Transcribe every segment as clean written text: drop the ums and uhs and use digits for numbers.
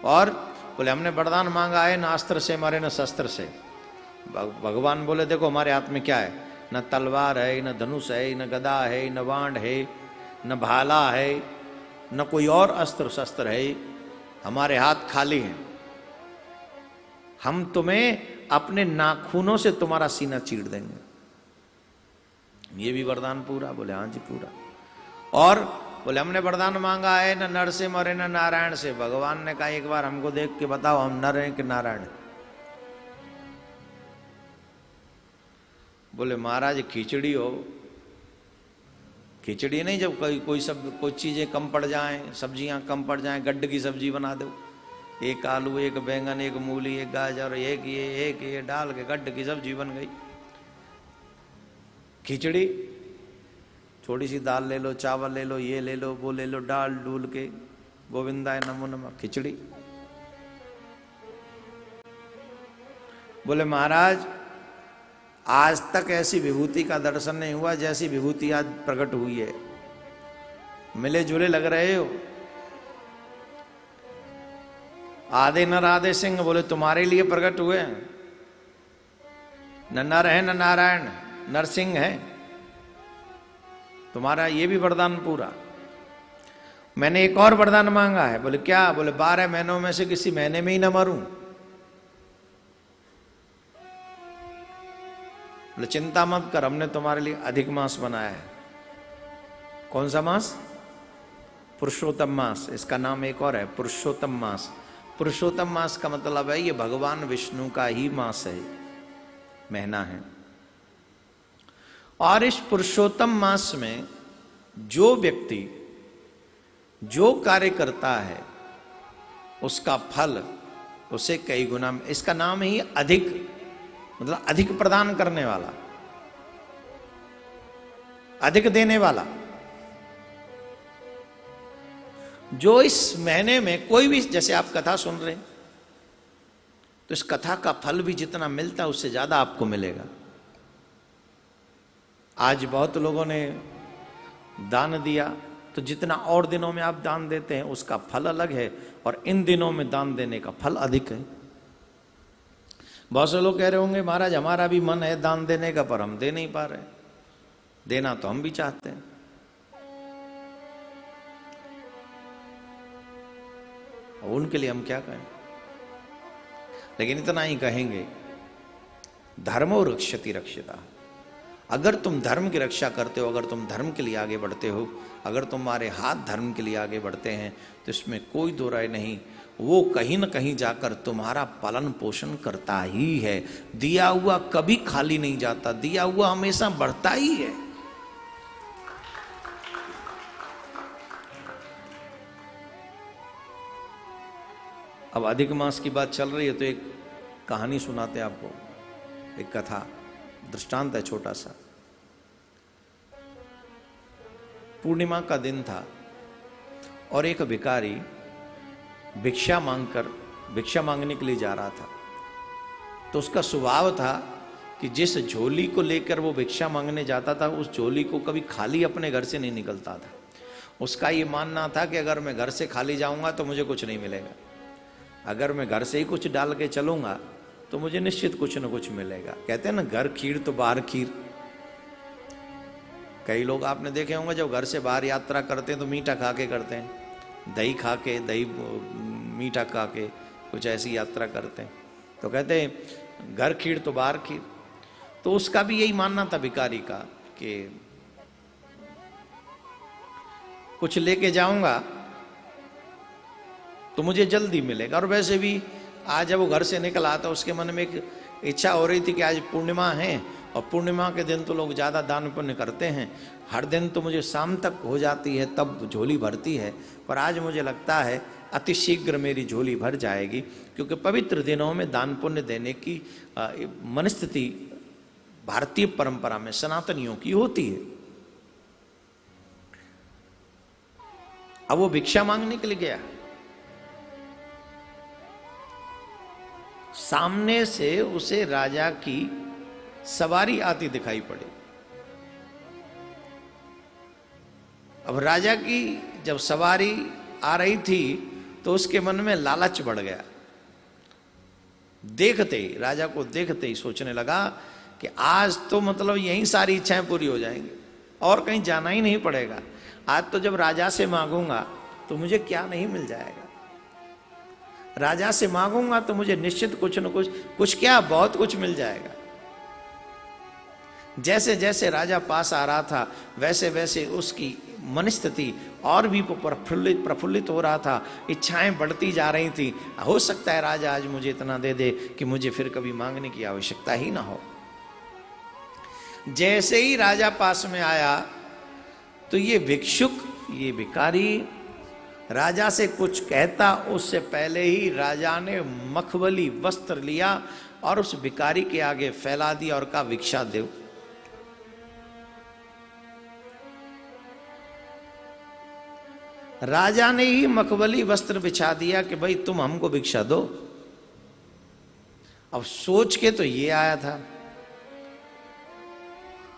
और बोले हमने वरदान मांगा है, न अस्त्र से मरे न शस्त्र से। भगवान बोले देखो हमारे हाथ में क्या है, न तलवार है, न धनुष है, न गदा है, न वाण है, न भाला है, न कोई और अस्त्र शस्त्र है, हमारे हाथ खाली हैं। हम तुम्हें अपने नाखूनों से तुम्हारा सीना चीर देंगे। ये भी वरदान पूरा? बोले हाँ जी पूरा। और बोले हमने वरदान मांगा है, न नर से मरे न नारायण से। भगवान ने कहा एक बार हमको देख के बताओ हम नर हैं कि नारायण? बोले महाराज खिचड़ी हो, खिचड़ी नहीं, जब कोई चीजें कम पड़ जाएं, सब्जियां कम पड़ जाएं, गड्ढ की सब्जी बना दो, एक आलू, एक बैंगन, एक मूली, एक गाजर, एक ये डाल के गड्ढ की सब्जी बन गई खिचड़ी। थोड़ी सी दाल ले लो, चावल ले लो, ये ले लो, वो ले लो, डाल डूल के गोविंदाय नमो नमः खिचड़ी। बोले महाराज आज तक ऐसी विभूति का दर्शन नहीं हुआ जैसी विभूति आज प्रकट हुई है, मिले जुले लग रहे हो। आधे नर आधे सिंह। बोले तुम्हारे लिए प्रकट हुए हैं, न नर है न नारायण, नरसिंह है। तुम्हारा ये भी वरदान पूरा। मैंने एक और वरदान मांगा है। बोले क्या? बोले 12 महीनों में से किसी महीने में ही ना मरूं। बोले चिंता मत कर, हमने तुम्हारे लिए अधिक मास बनाया है। कौन सा मास? पुरुषोत्तम मास। इसका नाम एक और है, पुरुषोत्तम मास। पुरुषोत्तम मास का मतलब है ये भगवान विष्णु का ही मास है, महीना है। और इस पुरुषोत्तम मास में जो व्यक्ति जो कार्य करता है उसका फल उसे कई गुना। इसका नाम ही अधिक, मतलब अधिक प्रदान करने वाला, अधिक देने वाला। जो इस महीने में कोई भी, जैसे आप कथा सुन रहे हैं तो इस कथा का फल भी जितना मिलता है उससे ज्यादा आपको मिलेगा। आज बहुत लोगों ने दान दिया, तो जितना और दिनों में आप दान देते हैं उसका फल अलग है, और इन दिनों में दान देने का फल अधिक है। बहुत से लोग कह रहे होंगे महाराज हमारा भी मन है दान देने का, पर हम दे नहीं पा रहे। देना तो हम भी चाहते हैं। और उनके लिए हम क्या कहें? लेकिन इतना ही कहेंगे, धर्मो रक्षति रक्षिता। अगर तुम धर्म की रक्षा करते हो, अगर तुम धर्म के लिए आगे बढ़ते हो, अगर तुम्हारे हाथ धर्म के लिए आगे बढ़ते हैं, तो इसमें कोई दो राय नहीं, वो कहीं न कहीं जाकर तुम्हारा पालन पोषण करता ही है। दिया हुआ कभी खाली नहीं जाता, दिया हुआ हमेशा बढ़ता ही है। अब अधिक मास की बात चल रही है तो एक कहानी सुनाते हैं आपको, एक कथा, दृष्टांत है छोटा सा। पूर्णिमा का दिन था और एक भिखारी भिक्षा मांगने के लिए जा रहा था। तो उसका स्वभाव था कि जिस झोली को लेकर वो भिक्षा मांगने जाता था उस झोली को कभी खाली अपने घर से नहीं निकलता था। उसका ये मानना था कि अगर मैं घर से खाली जाऊंगा तो मुझे कुछ नहीं मिलेगा, अगर मैं घर से ही कुछ डाल के चलूंगा तो मुझे निश्चित कुछ न कुछ मिलेगा। कहते हैं ना घर खीर तो बाहर खीर। कई लोग आपने देखे होंगे जब घर से बाहर यात्रा करते हैं तो मीठा खा के करते हैं, दही खा के, दही मीठा खा के कुछ ऐसी यात्रा करते हैं। तो कहते हैं घर खीर तो बाहर खीर। तो उसका भी यही मानना था भिखारी का कि कुछ लेके जाऊंगा तो मुझे जल्दी मिलेगा। और वैसे भी आज जब वो घर से निकला तो उसके मन में एक इच्छा हो रही थी कि आज पूर्णिमा है, और पूर्णिमा के दिन तो लोग ज़्यादा दान पुण्य करते हैं। हर दिन तो मुझे शाम तक हो जाती है तब झोली भरती है, पर आज मुझे लगता है अतिशीघ्र मेरी झोली भर जाएगी, क्योंकि पवित्र दिनों में दान पुण्य देने की मनस्थिति भारतीय परंपरा में सनातनियों की होती है। अब वो भिक्षा मांगने के लिए गया, सामने से उसे राजा की सवारी आती दिखाई पड़ी। अब राजा की जब सवारी आ रही थी तो उसके मन में लालच बढ़ गया। देखते ही, राजा को देखते ही सोचने लगा कि आज तो मतलब यही सारी इच्छाएं पूरी हो जाएंगी और कहीं जाना ही नहीं पड़ेगा। आज तो जब राजा से मांगूंगा तो मुझे क्या नहीं मिल जाएगा। राजा से मांगूंगा तो मुझे निश्चित कुछ न कुछ, कुछ क्या बहुत कुछ मिल जाएगा। जैसे जैसे राजा पास आ रहा था वैसे वैसे उसकी मनस्थिति और भी प्रफुल्लित हो रहा था। इच्छाएं बढ़ती जा रही थी। हो सकता है राजा आज मुझे इतना दे दे कि मुझे फिर कभी मांगने की आवश्यकता ही ना हो। जैसे ही राजा पास में आया तो ये भिक्षुक, ये भिखारी राजा से कुछ कहता उससे पहले ही राजा ने मखमली वस्त्र लिया और उस भिखारी के आगे फैला दिया और कहा भिक्षा दो। राजा ने ही मखमली वस्त्र बिछा दिया कि भाई तुम हमको भिक्षा दो। अब सोच के तो ये आया था,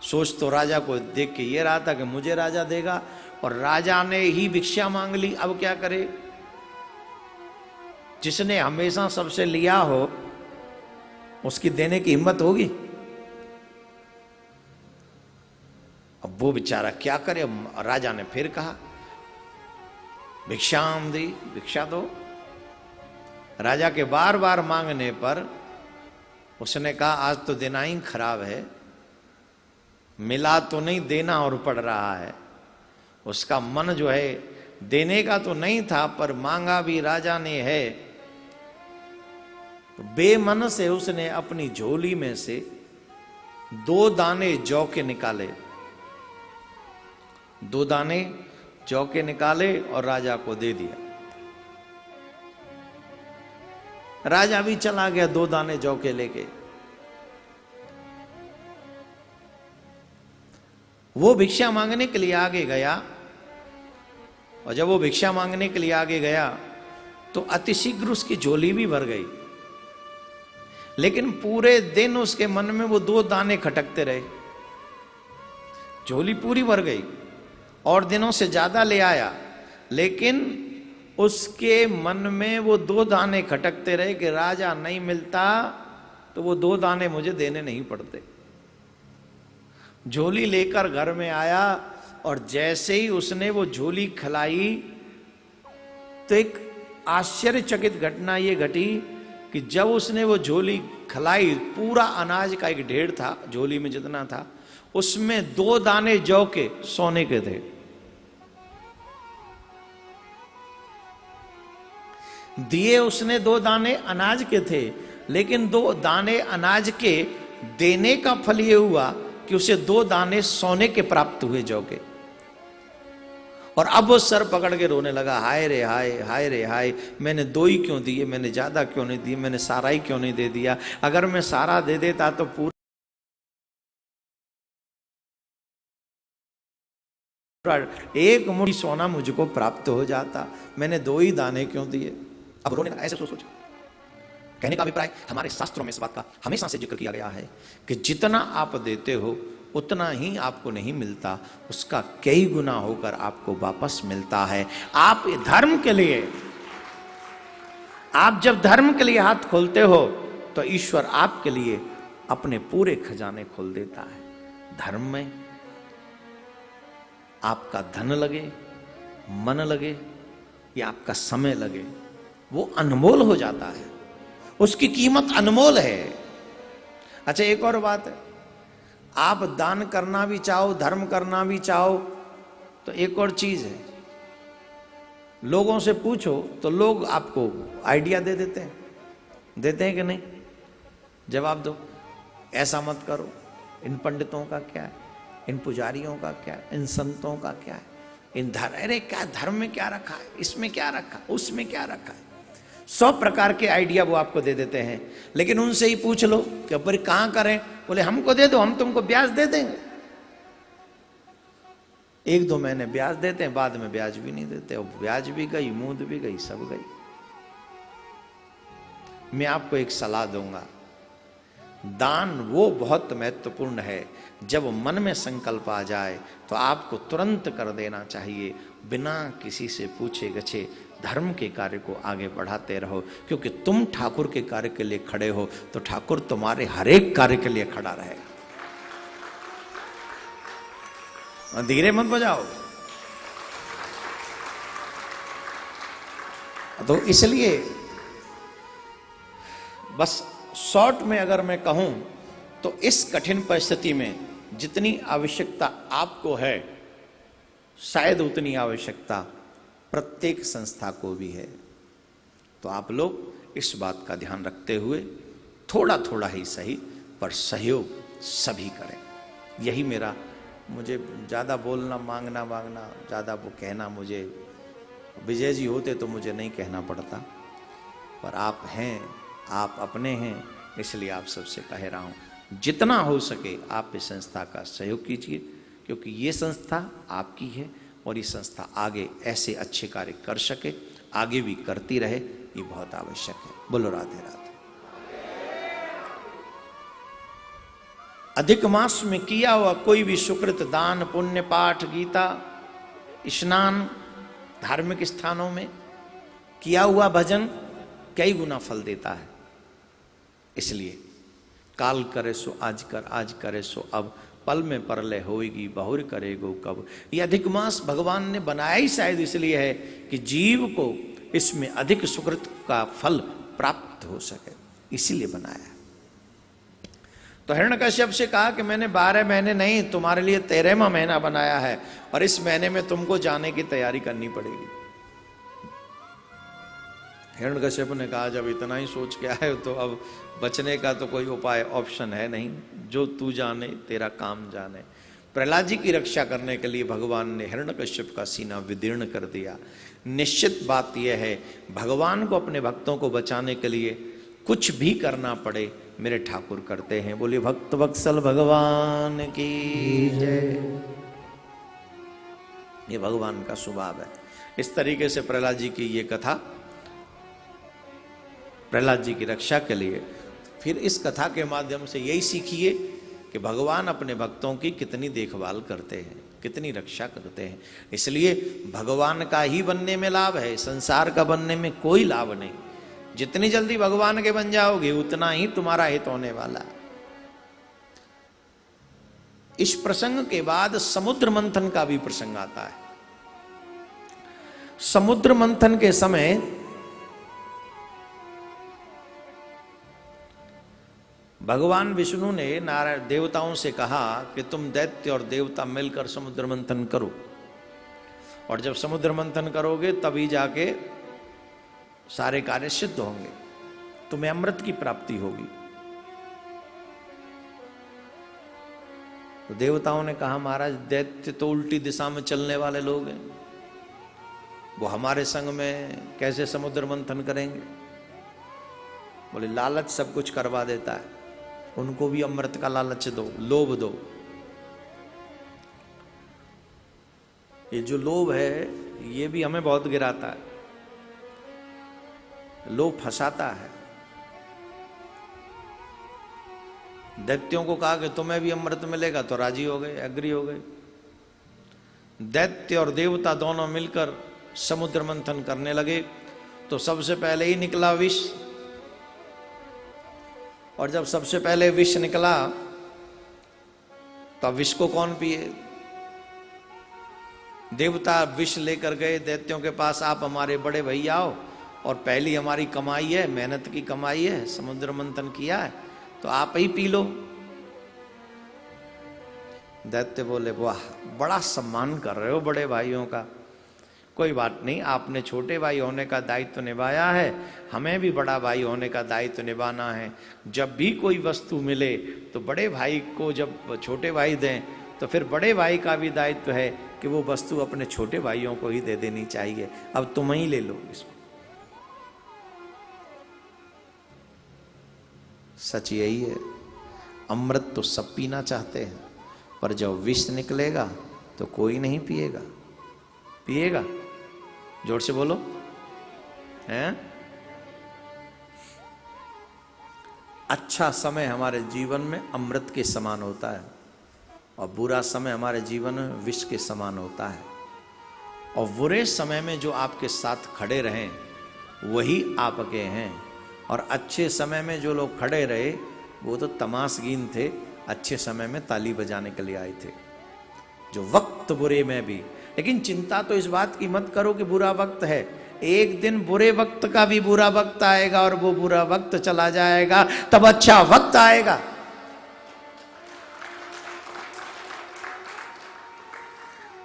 सोच तो राजा को देख के ये रहा था कि मुझे राजा देगा, और राजा ने ही भिक्षा मांग ली। अब क्या करे, जिसने हमेशा सबसे लिया हो उसकी देने की हिम्मत होगी? अब वो बेचारा क्या करे। राजा ने फिर कहा भिक्षाम दी, भिक्षा दो। राजा के बार बार मांगने पर उसने कहा आज तो देना ही खराब है, मिला तो नहीं देना और पड़ रहा है। उसका मन जो है देने का तो नहीं था पर मांगा भी राजा ने है। तो बेमन से उसने अपनी झोली में से 2 दाने जौ के निकाले, 2 दाने जौ के निकाले और राजा को दे दिया। राजा भी चला गया 2 दाने जौ के लेके। वो भिक्षा मांगने के लिए आगे गया, और जब वो भिक्षा मांगने के लिए आगे गया तो अतिशीघ्र उसकी झोली भी भर गई। लेकिन पूरे दिन उसके मन में वो 2 दाने खटकते रहे। झोली पूरी भर गई और दिनों से ज्यादा ले आया, लेकिन उसके मन में वो 2 दाने खटकते रहे कि राजा नहीं मिलता तो वो 2 दाने मुझे देने नहीं पड़ते। झोली लेकर घर में आया और जैसे ही उसने वो झोली खिलाई तो एक आश्चर्यचकित घटना ये घटी कि जब उसने वो झोली खिलाई, पूरा अनाज का एक ढेर था झोली में जितना था, उसमें 2 दाने जौ के सोने के थे। दिए उसने 2 दाने अनाज के थे, लेकिन 2 दाने अनाज के देने का फल ये हुआ कि उसे 2 दाने सोने के प्राप्त हुए जौ के। और अब वो सर पकड़ के रोने लगा, हाय रे हाय, हाय रे हाय, मैंने 2 ही क्यों दिए, मैंने ज्यादा क्यों नहीं दिए, मैंने सारा ही क्यों नहीं दे दिया। अगर मैं सारा दे देता तो पूरा एक मुट्ठी सोना मुझको प्राप्त हो जाता, मैंने 2 ही दाने क्यों दिए। अब रोने लगा। ऐसे सोच। कहने का अभिप्राय, हमारे शास्त्रों में इस बात का हमेशा से जिक्र किया गया है कि जितना आप देते हो उतना ही आपको नहीं मिलता, उसका कई गुना होकर आपको वापस मिलता है। आप धर्म के लिए, आप जब धर्म के लिए हाथ खोलते हो तो ईश्वर आपके लिए अपने पूरे खजाने खोल देता है। धर्म में आपका धन लगे, मन लगे या आपका समय लगे, वो अनमोल हो जाता है, उसकी कीमत अनमोल है। अच्छा, एक और बात है, आप दान करना भी चाहो, धर्म करना भी चाहो तो एक और चीज है, लोगों से पूछो तो लोग आपको आइडिया दे देते हैं कि नहीं? जवाब दो, ऐसा मत करो, इन पंडितों का क्या है, इन पुजारियों का क्या है, इन संतों का क्या है, इन अरे क्या धर्म में क्या रखा है, इसमें क्या रखा, उसमें क्या रखा है। 100 प्रकार के आइडिया वो आपको दे देते हैं, लेकिन उनसे ही पूछ लो कि पर कहां करें, बोले हमको दे दो, हम तुमको ब्याज दे देंगे। 1-2 महीने ब्याज देते हैं, बाद में ब्याज भी नहीं देते, और ब्याज भी गई, मूंद भी गई, सब गई। मैं आपको एक सलाह दूंगा, दान वो बहुत महत्वपूर्ण है, जब मन में संकल्प आ जाए तो आपको तुरंत कर देना चाहिए, बिना किसी से पूछे गछे धर्म के कार्य को आगे बढ़ाते रहो, क्योंकि तुम ठाकुर के कार्य के लिए खड़े हो तो ठाकुर तुम्हारे हर एक कार्य के लिए खड़ा रहेगा। धीरे मत बजाओ। तो इसलिए बस शॉर्ट में अगर मैं कहूं तो इस कठिन परिस्थिति में जितनी आवश्यकता आपको है, शायद उतनी आवश्यकता प्रत्येक संस्था को भी है। तो आप लोग इस बात का ध्यान रखते हुए थोड़ा थोड़ा ही सही पर सहयोग सभी करें। यही मेरा, मुझे ज़्यादा बोलना मांगना ज़्यादा वो कहना, मुझे विजय जी होते तो मुझे नहीं कहना पड़ता, पर आप हैं, आप अपने हैं, इसलिए आप सबसे कह रहा हूँ जितना हो सके आप इस संस्था का सहयोग कीजिए, क्योंकि ये संस्था आपकी है और ये संस्था आगे ऐसे अच्छे कार्य कर सके, आगे भी करती रहे, ये बहुत आवश्यक है। बोलो राधे राधे। अधिक मास में किया हुआ कोई भी सुकृत, दान, पुण्य, पाठ, गीता, स्नान, धार्मिक स्थानों में किया हुआ भजन कई गुना फल देता है। इसलिए काल करे सो आज कर, आज करे सो अब, पल में परलय होएगी बहुर करेगो कब। ये अधिक मास भगवान ने बनाया ही शायद इसलिए है कि जीव को इसमें अधिक सुकृत का फल प्राप्त हो सके, इसीलिए बनाया। तो हिरण्यकश्यप से कहा कि मैंने 12 महीने नहीं, तुम्हारे लिए 13वां महीना बनाया है और इस महीने में तुमको जाने की तैयारी करनी पड़ेगी। हिरण्यकश्यप ने कहा जब इतना ही सोच के आए तो अब बचने का तो कोई उपाय ऑप्शन है नहीं, जो तू जाने तेरा काम जाने। प्रहलाद जी की रक्षा करने के लिए भगवान ने हिरण्यकश्यप का सीना विदीर्ण कर दिया। निश्चित बात यह है, भगवान को अपने भक्तों को बचाने के लिए कुछ भी करना पड़े मेरे ठाकुर करते हैं। बोलिए भक्त वत्सल भगवान की जय। ये भगवान का स्वभाव है। इस तरीके से प्रहलाद जी की ये कथा, प्रहलाद जी की रक्षा के लिए, फिर इस कथा के माध्यम से यही सीखिए कि भगवान अपने भक्तों की कितनी देखभाल करते हैं, कितनी रक्षा करते हैं। इसलिए भगवान का ही बनने में लाभ है, संसार का बनने में कोई लाभ नहीं। जितनी जल्दी भगवान के बन जाओगे उतना ही तुम्हारा हित होने वाला। इस प्रसंग के बाद समुद्र मंथन का भी प्रसंग आता है। समुद्र मंथन के समय भगवान विष्णु ने नारायण देवताओं से कहा कि तुम दैत्य और देवता मिलकर समुद्र मंथन करो, और जब समुद्र मंथन करोगे तभी जाके सारे कार्य सिद्ध होंगे, तुम्हें अमृत की प्राप्ति होगी। तो देवताओं ने कहा महाराज दैत्य तो उल्टी दिशा में चलने वाले लोग हैं, वो हमारे संग में कैसे समुद्र मंथन करेंगे। बोले लालच सब कुछ करवा देता है, उनको भी अमृत का लालच दो, लोभ दो। ये जो लोभ है ये भी हमें बहुत गिराता है, लोभ फंसाता है। दैत्यों को कहा कि तुम्हें भी अमृत मिलेगा तो राजी हो गए, एग्री हो गए। दैत्य और देवता दोनों मिलकर समुद्र मंथन करने लगे तो सबसे पहले ही निकला विष, और जब सबसे पहले विष निकला तो विष को कौन पिए। देवता विष लेकर गए दैत्यों के पास, आप हमारे बड़े भैया आओ और पहली हमारी कमाई है, मेहनत की कमाई है, समुद्र मंथन किया है तो आप ही पी लो। दैत्य बोले वाह बड़ा सम्मान कर रहे हो बड़े भाइयों का, कोई बात नहीं, आपने छोटे भाई होने का दायित्व निभाया है, हमें भी बड़ा भाई होने का दायित्व निभाना है। जब भी कोई वस्तु मिले तो बड़े भाई को जब छोटे भाई दें तो फिर बड़े भाई का भी दायित्व है कि वो वस्तु अपने छोटे भाइयों को ही दे देनी चाहिए। अब तुम ही ले लो इसको। सच यही है, अमृत तो सब पीना चाहते हैं, पर जब विष निकलेगा तो कोई नहीं पिएगा। पिएगा? जोर से बोलो। हैं? अच्छा समय हमारे जीवन में अमृत के समान होता है और बुरा समय हमारे जीवन में विष के समान होता है। और बुरे समय में जो आपके साथ खड़े रहें वही आपके हैं, और अच्छे समय में जो लोग खड़े रहे वो तो तमाशगीन थे, अच्छे समय में ताली बजाने के लिए आए थे। जो वक्त बुरे में भी, लेकिन चिंता तो इस बात की मत करो कि बुरा वक्त है, एक दिन बुरे वक्त का भी बुरा वक्त आएगा और वो बुरा वक्त चला जाएगा, तब अच्छा वक्त आएगा।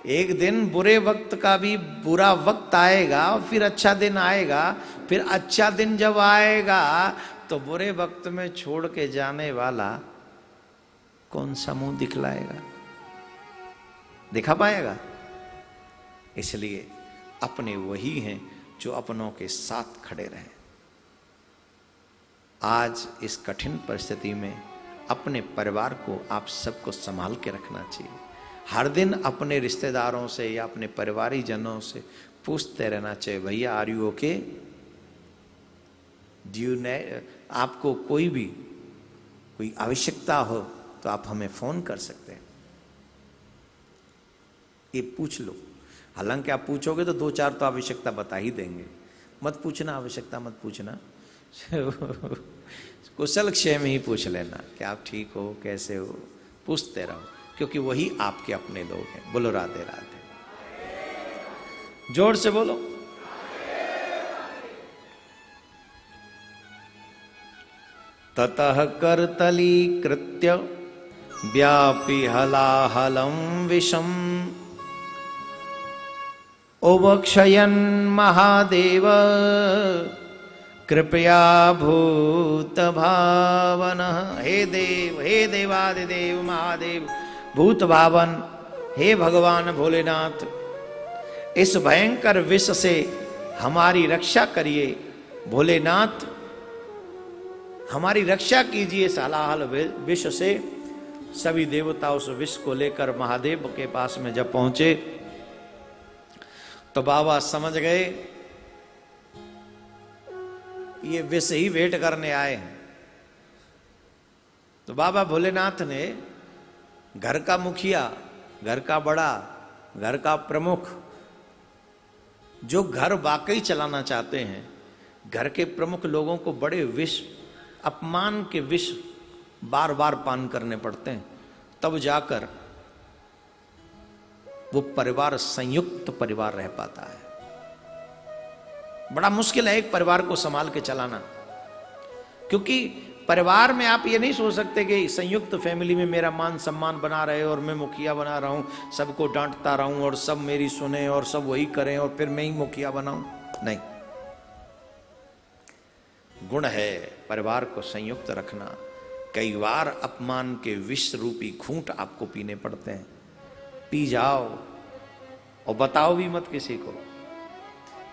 एक दिन बुरे वक्त का भी बुरा वक्त आएगा और फिर अच्छा दिन आएगा। फिर अच्छा दिन जब आएगा तो बुरे वक्त में छोड़ के जाने वाला कौन सा मुंह दिखलाएगा, दिखा पाएगा? इसलिए अपने वही हैं जो अपनों के साथ खड़े रहें। आज इस कठिन परिस्थिति में अपने परिवार को आप सबको संभाल के रखना चाहिए। हर दिन अपने रिश्तेदारों से या अपने परिवारी जनों से पूछते रहना चाहिए, भैया आर यू ओके, आपको कोई आवश्यकता हो तो आप हमें फोन कर सकते हैं, ये पूछ लो। हालांकि आप पूछोगे तो 2-4 तो आवश्यकता बता ही देंगे, मत पूछना आवश्यकता मत पूछना कुशल क्षेम ही पूछ लेना कि आप ठीक हो, कैसे हो, पूछते रहो, क्योंकि वही आपके अपने लोग हैं। बोलो राधे राधे, जोर से बोलो। ततः करतलीकृत्य व्यापि हलाहलं विषम् उवक्षयन् महादेव कृपया भूत भावनः। हे देव, हे देवादिदेव महादेव भूत भावन, हे भगवान भोलेनाथ, इस भयंकर विष से हमारी रक्षा करिए। भोलेनाथ हमारी रक्षा कीजिए इस हलाहल विष से। सभी देवता उस विष को लेकर महादेव के पास में जब पहुंचे तो बाबा समझ गए ये विष ही वेट करने आए हैं। तो बाबा भोलेनाथ ने घर का मुखिया, घर का बड़ा, घर का प्रमुख, जो घर वाकई चलाना चाहते हैं, घर के प्रमुख लोगों को बड़े विष, अपमान के विष बार बार पान करने पड़ते हैं, तब जाकर वो परिवार संयुक्त परिवार रह पाता है। बड़ा मुश्किल है एक परिवार को संभाल के चलाना, क्योंकि परिवार में आप ये नहीं सोच सकते कि संयुक्त फैमिली में मेरा मान सम्मान बना रहे और मैं मुखिया बना रहा हूं, सबको डांटता रहूं और सब मेरी सुने और सब वही करें और फिर मैं ही मुखिया बनाऊं। नहीं, गुण है परिवार को संयुक्त रखना। कई बार अपमान के विष रूपी घूंट आपको पीने पड़ते हैं, पी जाओ और बताओ भी मत किसी को।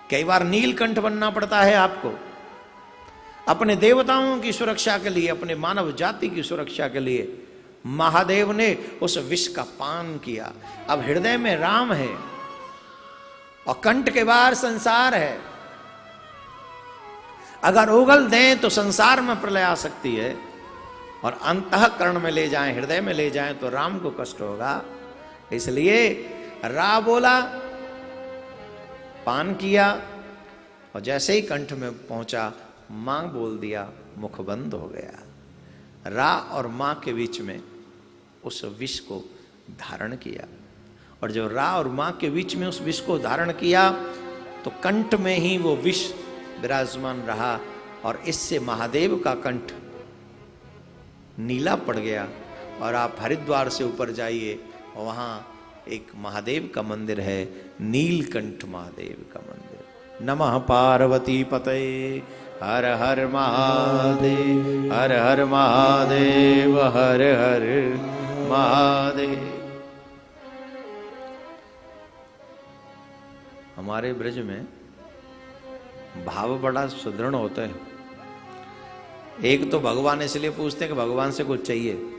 कई बार नीलकंठ बनना पड़ता है आपको, अपने देवताओं की सुरक्षा के लिए, अपने मानव जाति की सुरक्षा के लिए। महादेव ने उस विष का पान किया। अब हृदय में राम है और कंठ के बाहर संसार है। अगर उगल दें तो संसार में प्रलय आ सकती है, और अंतःकरण में ले जाएं, हृदय में ले जाएं तो राम को कष्ट होगा। इसलिए रा बोला, पान किया, और जैसे ही कंठ में पहुंचा मां बोल दिया, मुख बंद हो गया। रा और मां के बीच में उस विष को धारण किया, और जब रा और मां के बीच में उस विष को धारण किया तो कंठ में ही वो विष विराजमान रहा, और इससे महादेव का कंठ नीला पड़ गया। और आप हरिद्वार से ऊपर जाइए, वहां एक महादेव का मंदिर है, नीलकंठ महादेव का मंदिर। नमः पार्वती पतये, हर हर महादेव, हर हर महादेव, हर हर महादेव। हमारे ब्रज में भाव बड़ा सुदृढ़ होता है। एक तो भगवान इसलिए पूछते हैं कि भगवान से कुछ चाहिए।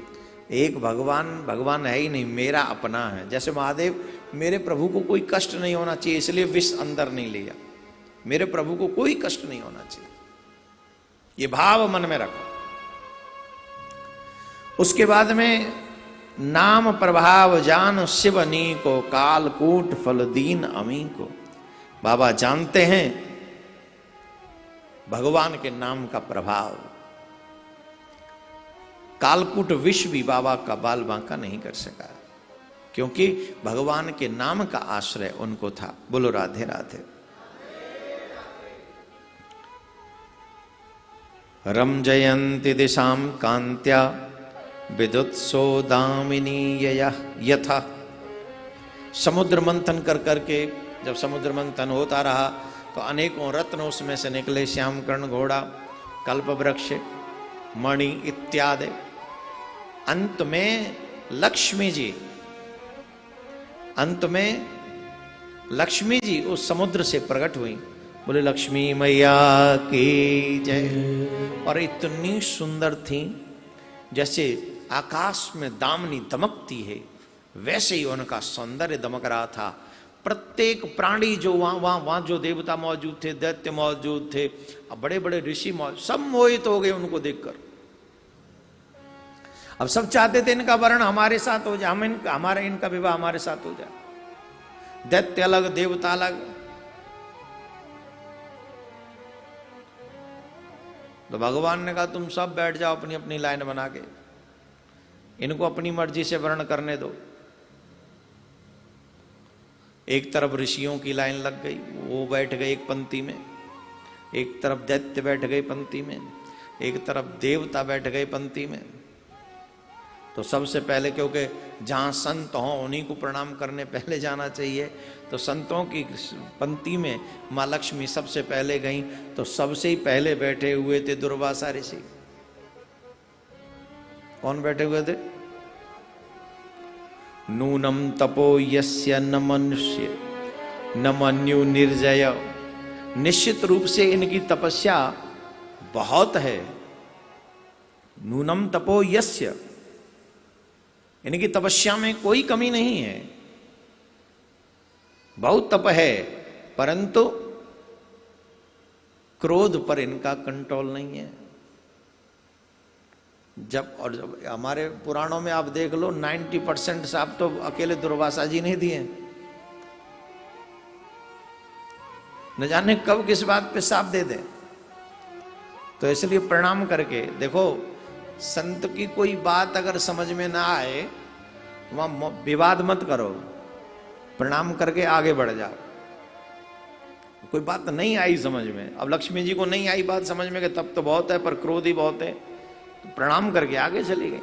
एक भगवान है ही नहीं, मेरा अपना है। जैसे महादेव, मेरे प्रभु को कोई कष्ट नहीं होना चाहिए, इसलिए विष अंदर नहीं लिया। मेरे प्रभु को कोई कष्ट नहीं होना चाहिए, ये भाव मन में रखो। उसके बाद में नाम प्रभाव जान शिवनी को, कालकूट फल दीन अमी को। बाबा जानते हैं भगवान के नाम का प्रभाव। कालकूट विष भी बाबा का बाल बांका नहीं कर सका, क्योंकि भगवान के नाम का आश्रय उनको था। बोलो राधे राधे। रम जयंती दिशाम कांत्या विद्युत्सो दामिनी यथा। समुद्र मंथन कर करके जब समुद्र मंथन होता रहा तो अनेकों रत्न उसमें से निकले, श्याम कर्ण घोड़ा, कल्प वृक्ष, मणि इत्यादि। अंत में लक्ष्मी जी, अंत में लक्ष्मी जी उस समुद्र से प्रकट हुई। बोले लक्ष्मी मैया की जय। और इतनी सुंदर थी जैसे आकाश में दामिनी दमकती है, वैसे ही उनका सौंदर्य दमक रहा था। प्रत्येक प्राणी जो वहां जो देवता मौजूद थे, दैत्य मौजूद थे, बड़े बड़े ऋषि मौजूद, सब मोहित हो गए उनको देखकर। अब सब चाहते थे इनका वर्ण हमारे साथ हो जाए, हमारा इनका विवाह हमारे साथ हो जाए। दैत्य अलग, देवता अलग। तो भगवान ने कहा तुम सब बैठ जाओ अपनी अपनी लाइन बना के, इनको अपनी मर्जी से वर्ण करने दो। एक तरफ ऋषियों की लाइन लग गई, वो बैठ गए एक पंक्ति में, एक तरफ दैत्य बैठ गए पंक्ति में, एक तरफ देवता बैठ गए पंक्ति में। तो सबसे पहले, क्योंकि जहां संत हों उन्हीं को प्रणाम करने पहले जाना चाहिए, तो संतों की पंक्ति में माँ लक्ष्मी सबसे पहले गईं। तो सबसे ही पहले बैठे हुए थे दुर्वासा ऋषि। कौन बैठे हुए थे? नूनम तपो यस्य न मनुष्य न मन्यु निर्जय। निश्चित रूप से इनकी तपस्या बहुत है। नूनम तपो यस्य, इनकी तपस्या में कोई कमी नहीं है, बहुत तप है, परंतु क्रोध पर इनका कंट्रोल नहीं है। जब हमारे पुराणों में आप देख लो 90% साप तो अकेले दुर्वासा जी ने दिए। न जाने कब किस बात पे साप दे दें। तो इसलिए प्रणाम करके देखो, संत की कोई बात अगर समझ में ना आए तो वहां विवाद मत करो, प्रणाम करके आगे बढ़ जाओ। कोई बात नहीं आई समझ में, अब लक्ष्मी जी को नहीं आई बात समझ में कि तब तो बहुत है पर क्रोध ही बहुत है, तो प्रणाम करके आगे चली गई।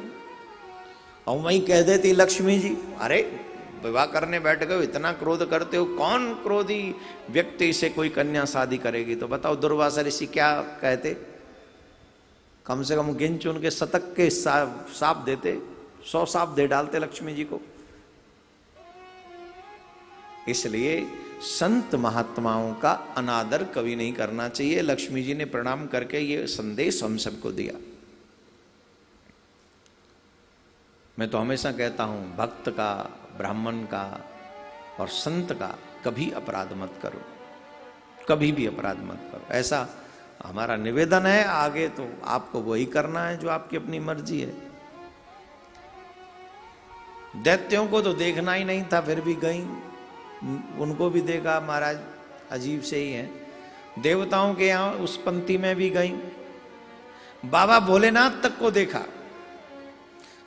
और वहीं कह देती लक्ष्मी जी, अरे विवाह करने बैठ गए, इतना क्रोध करते हो, कौन क्रोधी व्यक्ति से कोई कन्या शादी करेगी? तो बताओ दुर्वासा ऋषि क्या कहते? कम से कम गिन चुन के शतक के साप देते, 100 साप दे डालते लक्ष्मी जी को। इसलिए संत महात्माओं का अनादर कभी नहीं करना चाहिए। लक्ष्मी जी ने प्रणाम करके ये संदेश हम सबको दिया। मैं तो हमेशा कहता हूं, भक्त का, ब्राह्मण का और संत का कभी अपराध मत करो, कभी भी अपराध मत करो, ऐसा हमारा निवेदन है। आगे तो आपको वही करना है जो आपकी अपनी मर्जी है। दैत्यों को तो देखना ही नहीं था, फिर भी गई, उनको भी देखा, महाराज अजीब से ही है। देवताओं के यहां उस पंक्ति में भी गई, बाबा भोलेनाथ तक को देखा।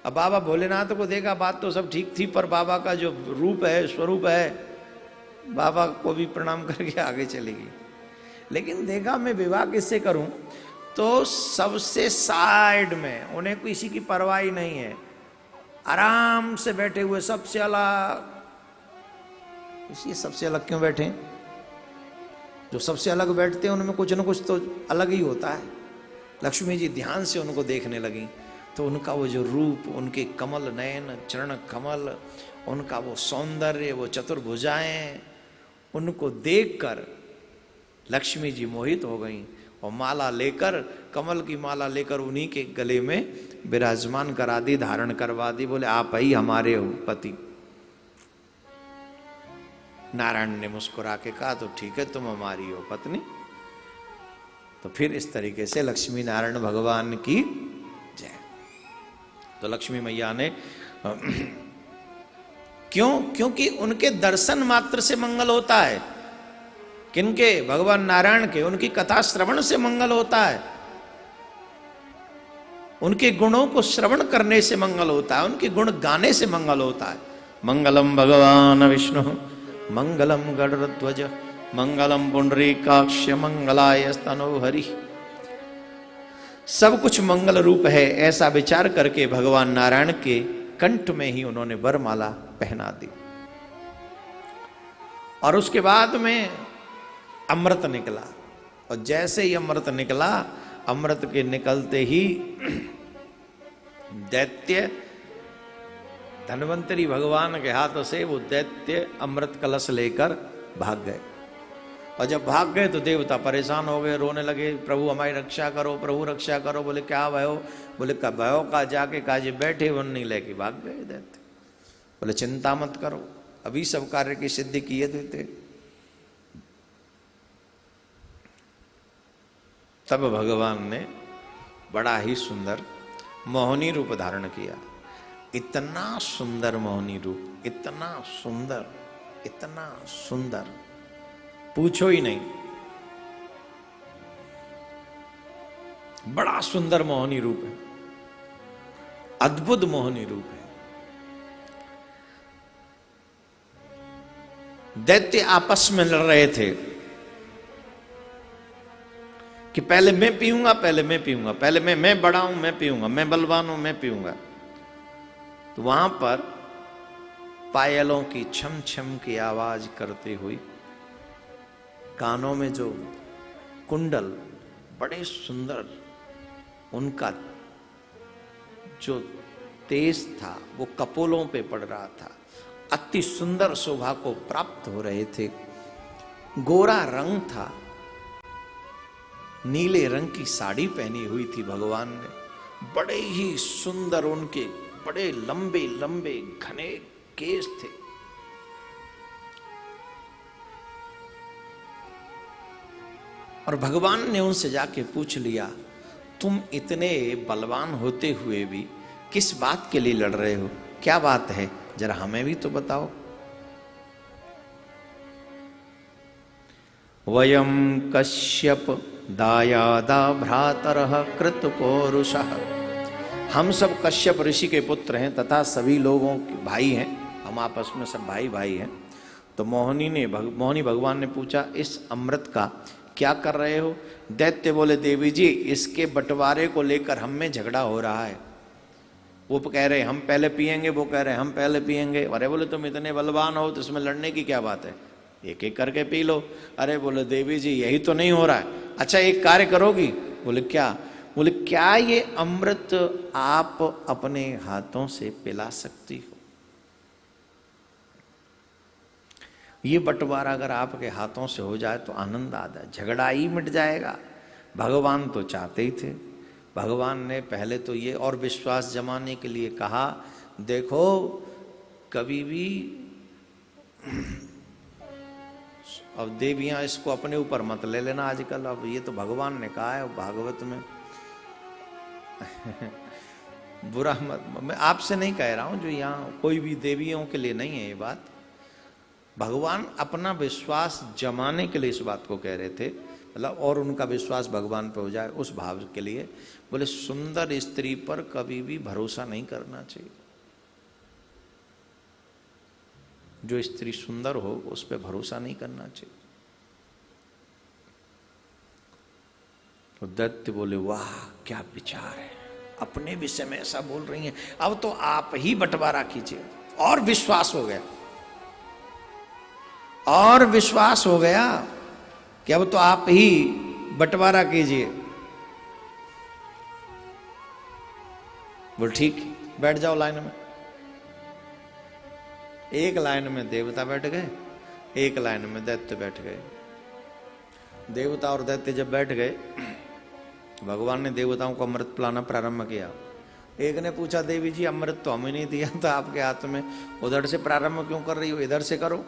अब बाबा भोलेनाथ को देखा, बात तो सब ठीक थी, पर बाबा का जो रूप है, स्वरूप है, बाबा को भी प्रणाम करके आगे चली गई। लेकिन देखा मैं विवाह किससे करूं, तो सबसे साइड में, उन्हें किसी की परवाह ही नहीं है, आराम से बैठे हुए, सबसे अलग। इसलिए सबसे अलग क्यों बैठे? जो सबसे अलग बैठते हैं उनमें कुछ न कुछ तो अलग ही होता है। लक्ष्मी जी ध्यान से उनको देखने लगी, तो उनका वो जो रूप, उनके कमल नयन, चरण कमल, उनका वो सौंदर्य, वो चतुर्भुजाएं, उनको देखकर लक्ष्मी जी मोहित हो गईं और माला लेकर, कमल की माला लेकर उन्हीं के गले में विराजमान करा दी, धारण करवा दी। बोले आप ही हमारे हो पति। नारायण ने मुस्कुरा के कहा, तो ठीक है, तुम हमारी हो पत्नी। तो फिर इस तरीके से लक्ष्मी नारायण भगवान की जय। तो लक्ष्मी मैया ने क्यों? क्योंकि उनके दर्शन मात्र से मंगल होता है। किनके? भगवान नारायण के। उनकी कथा श्रवण से मंगल होता है, उनके गुणों को श्रवण करने से मंगल होता है, उनके गुण गाने से मंगल होता है। मंगलम भगवान विष्णु मंगलम गरुड़ध्वज मंगलम पुंडरीकाक्ष मंगलाय स्तनोहरि। सब कुछ मंगल रूप है, ऐसा विचार करके भगवान नारायण के कंठ में ही उन्होंने वरमाला पहना दी। और उसके बाद में अमृत निकला, और जैसे ही अमृत निकला, अमृत के निकलते ही दैत्य धन्वंतरी भगवान के हाथों से वो दैत्य अमृत कलश लेकर भाग गए। और जब भाग गए तो देवता परेशान हो गए, रोने लगे, प्रभु हमारी रक्षा करो, प्रभु रक्षा करो। बोले क्या भयो? बोले का भयो का जाके काजे बैठे वन नहीं लेके भाग गए दैत्य। बोले चिंता मत करो, अभी सब कार्य की सिद्धि किए देते। तब भगवान ने बड़ा ही सुंदर मोहिनी रूप धारण किया। इतना सुंदर मोहिनी रूप, इतना सुंदर, इतना सुंदर, पूछो ही नहीं। बड़ा सुंदर मोहिनी रूप है, अद्भुत मोहिनी रूप है। दैत्य आपस में लड़ रहे थे कि पहले मैं पीऊंगा, पहले मैं पीऊंगा, पहले मैं बड़ा हूं, मैं पीऊंगा, मैं बलवान हूं, मैं पीऊंगा। तो वहां पर पायलों की छम छम की आवाज करती हुई, कानों में जो कुंडल बड़े सुंदर, उनका जो तेज था वो कपोलों पे पड़ रहा था, अति सुंदर शोभा को प्राप्त हो रहे थे। गोरा रंग था, नीले रंग की साड़ी पहनी हुई थी भगवान ने, बड़े ही सुंदर, उनके बड़े लंबे लंबे घने केस थे। और भगवान ने उनसे जाके पूछ लिया, तुम इतने बलवान होते हुए भी किस बात के लिए लड़ रहे हो? क्या बात है, जरा हमें भी तो बताओ। वयम कश्यप दायादा भ्रातरः कृत पौरुषः। हम सब कश्यप ऋषि के पुत्र हैं तथा सभी लोगों के भाई हैं, हम आपस में सब भाई भाई हैं। तो मोहिनी भगवान ने पूछा, इस अमृत का क्या कर रहे हो? दैत्य बोले, देवी जी इसके बंटवारे को लेकर हम में झगड़ा हो रहा है। वो कह रहे हम पहले पिएंगे, वो कह रहे हम पहले पिएंगे। अरे बोले तुम इतने बलवान हो तो इसमें लड़ने की क्या बात है, एक एक करके पी लो। अरे बोले देवी जी यही तो नहीं हो रहा है। अच्छा एक कार्य करोगी? बोले क्या? बोले क्या ये अमृत आप अपने हाथों से पिला सकती हो? ये बंटवारा अगर आपके हाथों से हो जाए तो आनंद आ जाए, झगड़ा ही मिट जाएगा। भगवान तो चाहते ही थे। भगवान ने पहले तो ये और विश्वास जमाने के लिए कहा, देखो कभी भी अब देवियां इसको अपने ऊपर मत ले लेना आजकल, अब ये तो भगवान ने कहा है भागवत में। बुरा मत, मैं आपसे नहीं कह रहा हूं, जो यहाँ कोई भी देवियों के लिए नहीं है ये बात। भगवान अपना विश्वास जमाने के लिए इस बात को कह रहे थे, मतलब और उनका विश्वास भगवान पे हो जाए उस भाव के लिए। बोले सुंदर स्त्री पर कभी भी भरोसा नहीं करना चाहिए, जो स्त्री सुंदर हो उस पर भरोसा नहीं करना चाहिए। तो दैत्य बोले वाह क्या विचार है, अपने विषय में ऐसा बोल रही हैं, अब तो आप ही बंटवारा कीजिए। और विश्वास हो गया, और विश्वास हो गया कि अब तो आप ही बंटवारा कीजिए। बोल ठीक, बैठ जाओ लाइन में। एक लाइन में देवता बैठ गए, एक लाइन में दैत्य बैठ गए। देवता और दैत्य जब बैठ गए, भगवान ने देवताओं को अमृत पिलाना प्रारंभ किया। एक ने पूछा, देवी जी अमृत तो हमें नहीं दिया था आपके हाथ में, उधर से प्रारंभ क्यों कर रही हो, इधर से करो।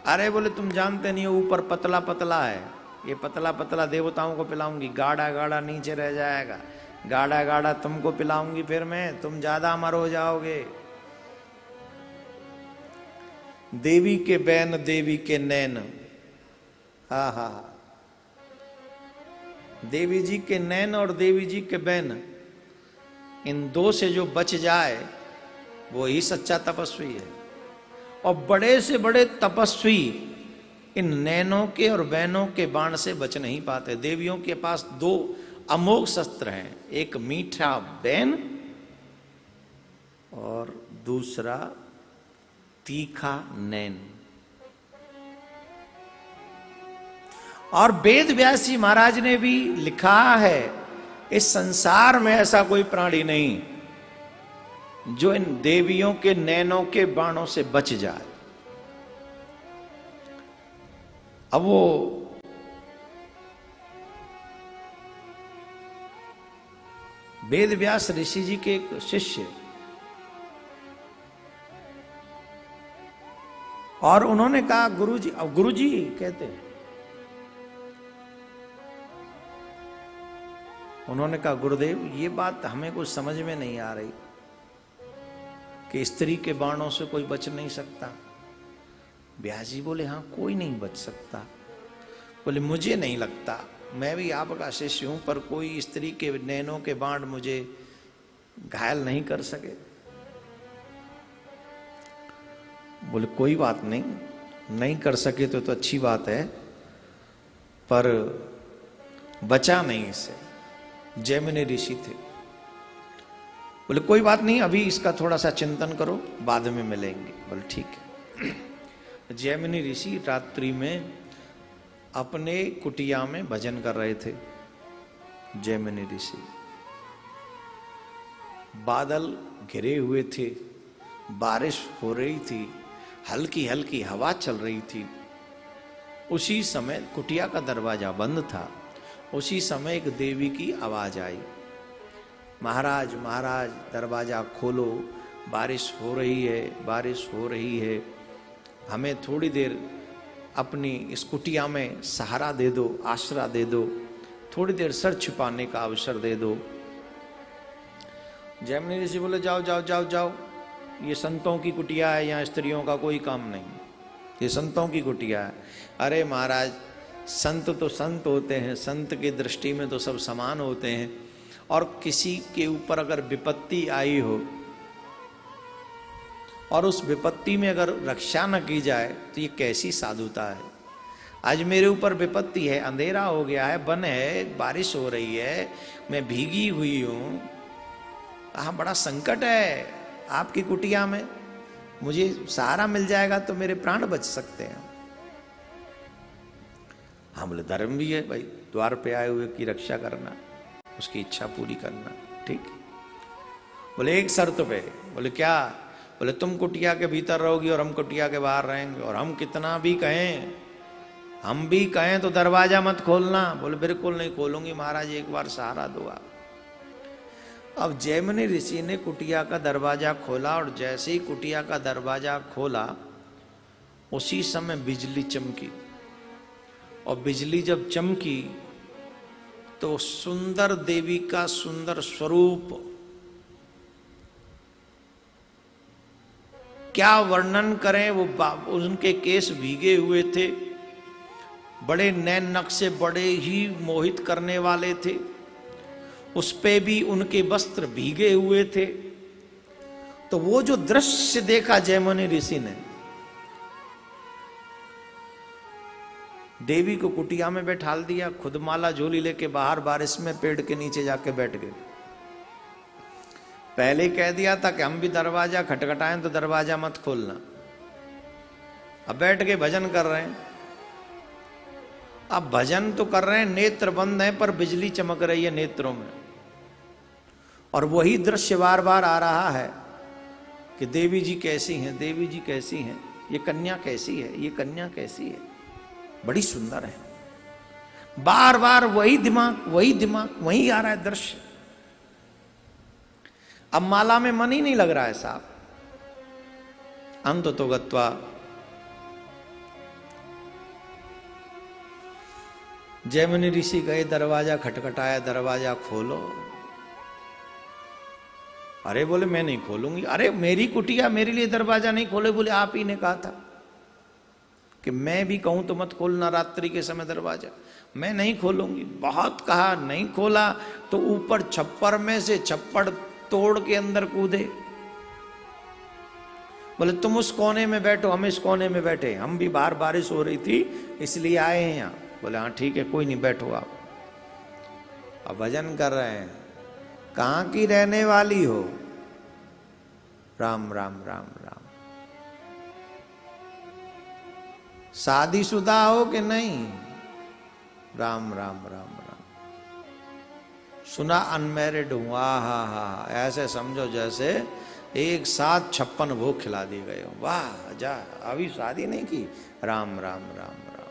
अरे बोले तुम जानते नहीं हो, ऊपर पतला पतला है, ये पतला पतला देवताओं को पिलाऊंगी, गाढ़ा गाढ़ा नीचे रह जाएगा, गाढ़ा गाढ़ा तुमको पिलाऊंगी, फिर मैं तुम ज्यादा अमर हो जाओगे। देवी के बैन देवी के नैन, हा हा, देवी जी के नैन और देवी जी के बैन, इन दो से जो बच जाए वो ही सच्चा तपस्वी है। और बड़े से बड़े तपस्वी इन नैनों के और बैनों के बाण से बच नहीं पाते। देवियों के पास दो अमोघ शस्त्र हैं, एक मीठा बैन और दूसरा तीखा नैन। और वेद व्यास जी महाराज ने भी लिखा है, इस संसार में ऐसा कोई प्राणी नहीं जो इन देवियों के नैनों के बाणों से बच जाए। अब वो वेद व्यास ऋषि जी के एक शिष्य, और उन्होंने कहा गुरुजी, अब गुरुजी कहते हैं, उन्होंने कहा गुरुदेव ये बात हमें कुछ समझ में नहीं आ रही कि स्त्री के बाणों से कोई बच नहीं सकता। व्यास जी बोले हाँ कोई नहीं बच सकता। बोले मुझे नहीं लगता, मैं भी आपका शिष्य हूं, पर कोई स्त्री के नैनों के बाण मुझे घायल नहीं कर सके। बोले कोई बात नहीं, नहीं कर सके तो अच्छी बात है, पर बचा नहीं इससे। जैमिनी ऋषि थे। बोले कोई बात नहीं, अभी इसका थोड़ा सा चिंतन करो, बाद में मिलेंगे। बोले ठीक है। जैमिनी ऋषि रात्रि में अपने कुटिया में भजन कर रहे थे। जैमिनी ऋषि, बादल घिरे हुए थे, बारिश हो रही थी, हल्की हल्की हवा चल रही थी। उसी समय कुटिया का दरवाजा बंद था। उसी समय एक देवी की आवाज आई, महाराज महाराज दरवाजा खोलो, बारिश हो रही है, बारिश हो रही है, हमें थोड़ी देर अपनी इस कुटिया में सहारा दे दो, आसरा दे दो, थोड़ी देर सर छुपाने का अवसर दे दो। जैमिनी ऋषि बोले जाओ जाओ जाओ जाओ, ये संतों की कुटिया है, यहाँ स्त्रियों का कोई काम नहीं, ये संतों की कुटिया है। अरे महाराज संत तो संत होते हैं, संत की दृष्टि में तो सब समान होते हैं, और किसी के ऊपर अगर विपत्ति आई हो और उस विपत्ति में अगर रक्षा न की जाए तो ये कैसी साधुता है। आज मेरे ऊपर विपत्ति है, अंधेरा हो गया है, वन है, बारिश हो रही है, मैं भीगी हुई हूं, हाँ बड़ा संकट है आपकी कुटिया में, मुझे सहारा मिल जाएगा तो मेरे प्राण बच सकते हैं। हाँ बोले धर्म भी है भाई, द्वार पे आए हुए की रक्षा करना, उसकी इच्छा पूरी करना, ठीक। बोले एक शर्त पे। बोले क्या? बोले तुम कुटिया के भीतर रहोगी और हम कुटिया के बाहर रहेंगे, और हम कितना भी कहें, हम भी कहें तो दरवाजा मत खोलना। बोले बिल्कुल नहीं खोलूंगी महाराज, एक बार सहारा दो आप। अब जैमिनी ऋषि ने कुटिया का दरवाजा खोला, और जैसे ही कुटिया का दरवाजा खोला उसी समय बिजली चमकी, और बिजली जब चमकी तो सुंदर देवी का सुंदर स्वरूप, क्या वर्णन करें। वो उनके केस भीगे हुए थे, बड़े नैन नक्शे बड़े ही मोहित करने वाले थे, उस पे भी उनके वस्त्र भीगे हुए थे। तो वो जो दृश्य देखा जैमिनी ऋषि ने, देवी को कुटिया में बैठाल दिया, खुद माला झोली लेके बाहर बारिश में पेड़ के नीचे जाके बैठ गए। पहले कह दिया था कि हम भी दरवाजा खटखटाएं तो दरवाजा मत खोलना, अब बैठ के भजन कर रहे हैं। अब भजन तो कर रहे हैं, नेत्र बंद हैं, पर बिजली चमक रही है नेत्रों में, और वही दृश्य बार बार आ रहा है कि देवी जी कैसी हैं, देवी जी कैसी हैं, ये कन्या कैसी है, ये कन्या कैसी है, बड़ी सुंदर है। बार बार वही दिमाग वही आ रहा है दृश्य। अब माला में मन ही नहीं लग रहा है साहब। अंत तो गत्वा जैमिनी ऋषि गए, दरवाजा खटखटाया, दरवाजा खोलो। अरे बोले मैं नहीं खोलूंगी। अरे मेरी कुटिया, मेरे लिए दरवाजा नहीं खोले। बोले आप ही ने कहा था। कि मैं भी कहूं तो मत खोलना रात्रि के समय दरवाजा, मैं नहीं खोलूंगी। बहुत कहा, नहीं खोला तो ऊपर छप्पर में से छप्पड़ तोड़ के अंदर कूदे। बोले तुम उस कोने में बैठो, हम इस कोने में बैठे, हम भी बाहर बारिश हो रही थी इसलिए आए हैं यहाँ। बोले हाँ ठीक है, कोई नहीं, बैठो आप। अब भजन कर रहे हैं। कहाँ की रहने वाली हो? राम राम राम राम। शादीशुदा हो कि नहीं? राम राम राम राम। सुना अनमैरिड हूं। हा हा, ऐसे समझो जैसे एक साथ 56 भोग खिला दिए गए हो। वाह जा, अभी शादी नहीं की? राम राम राम राम।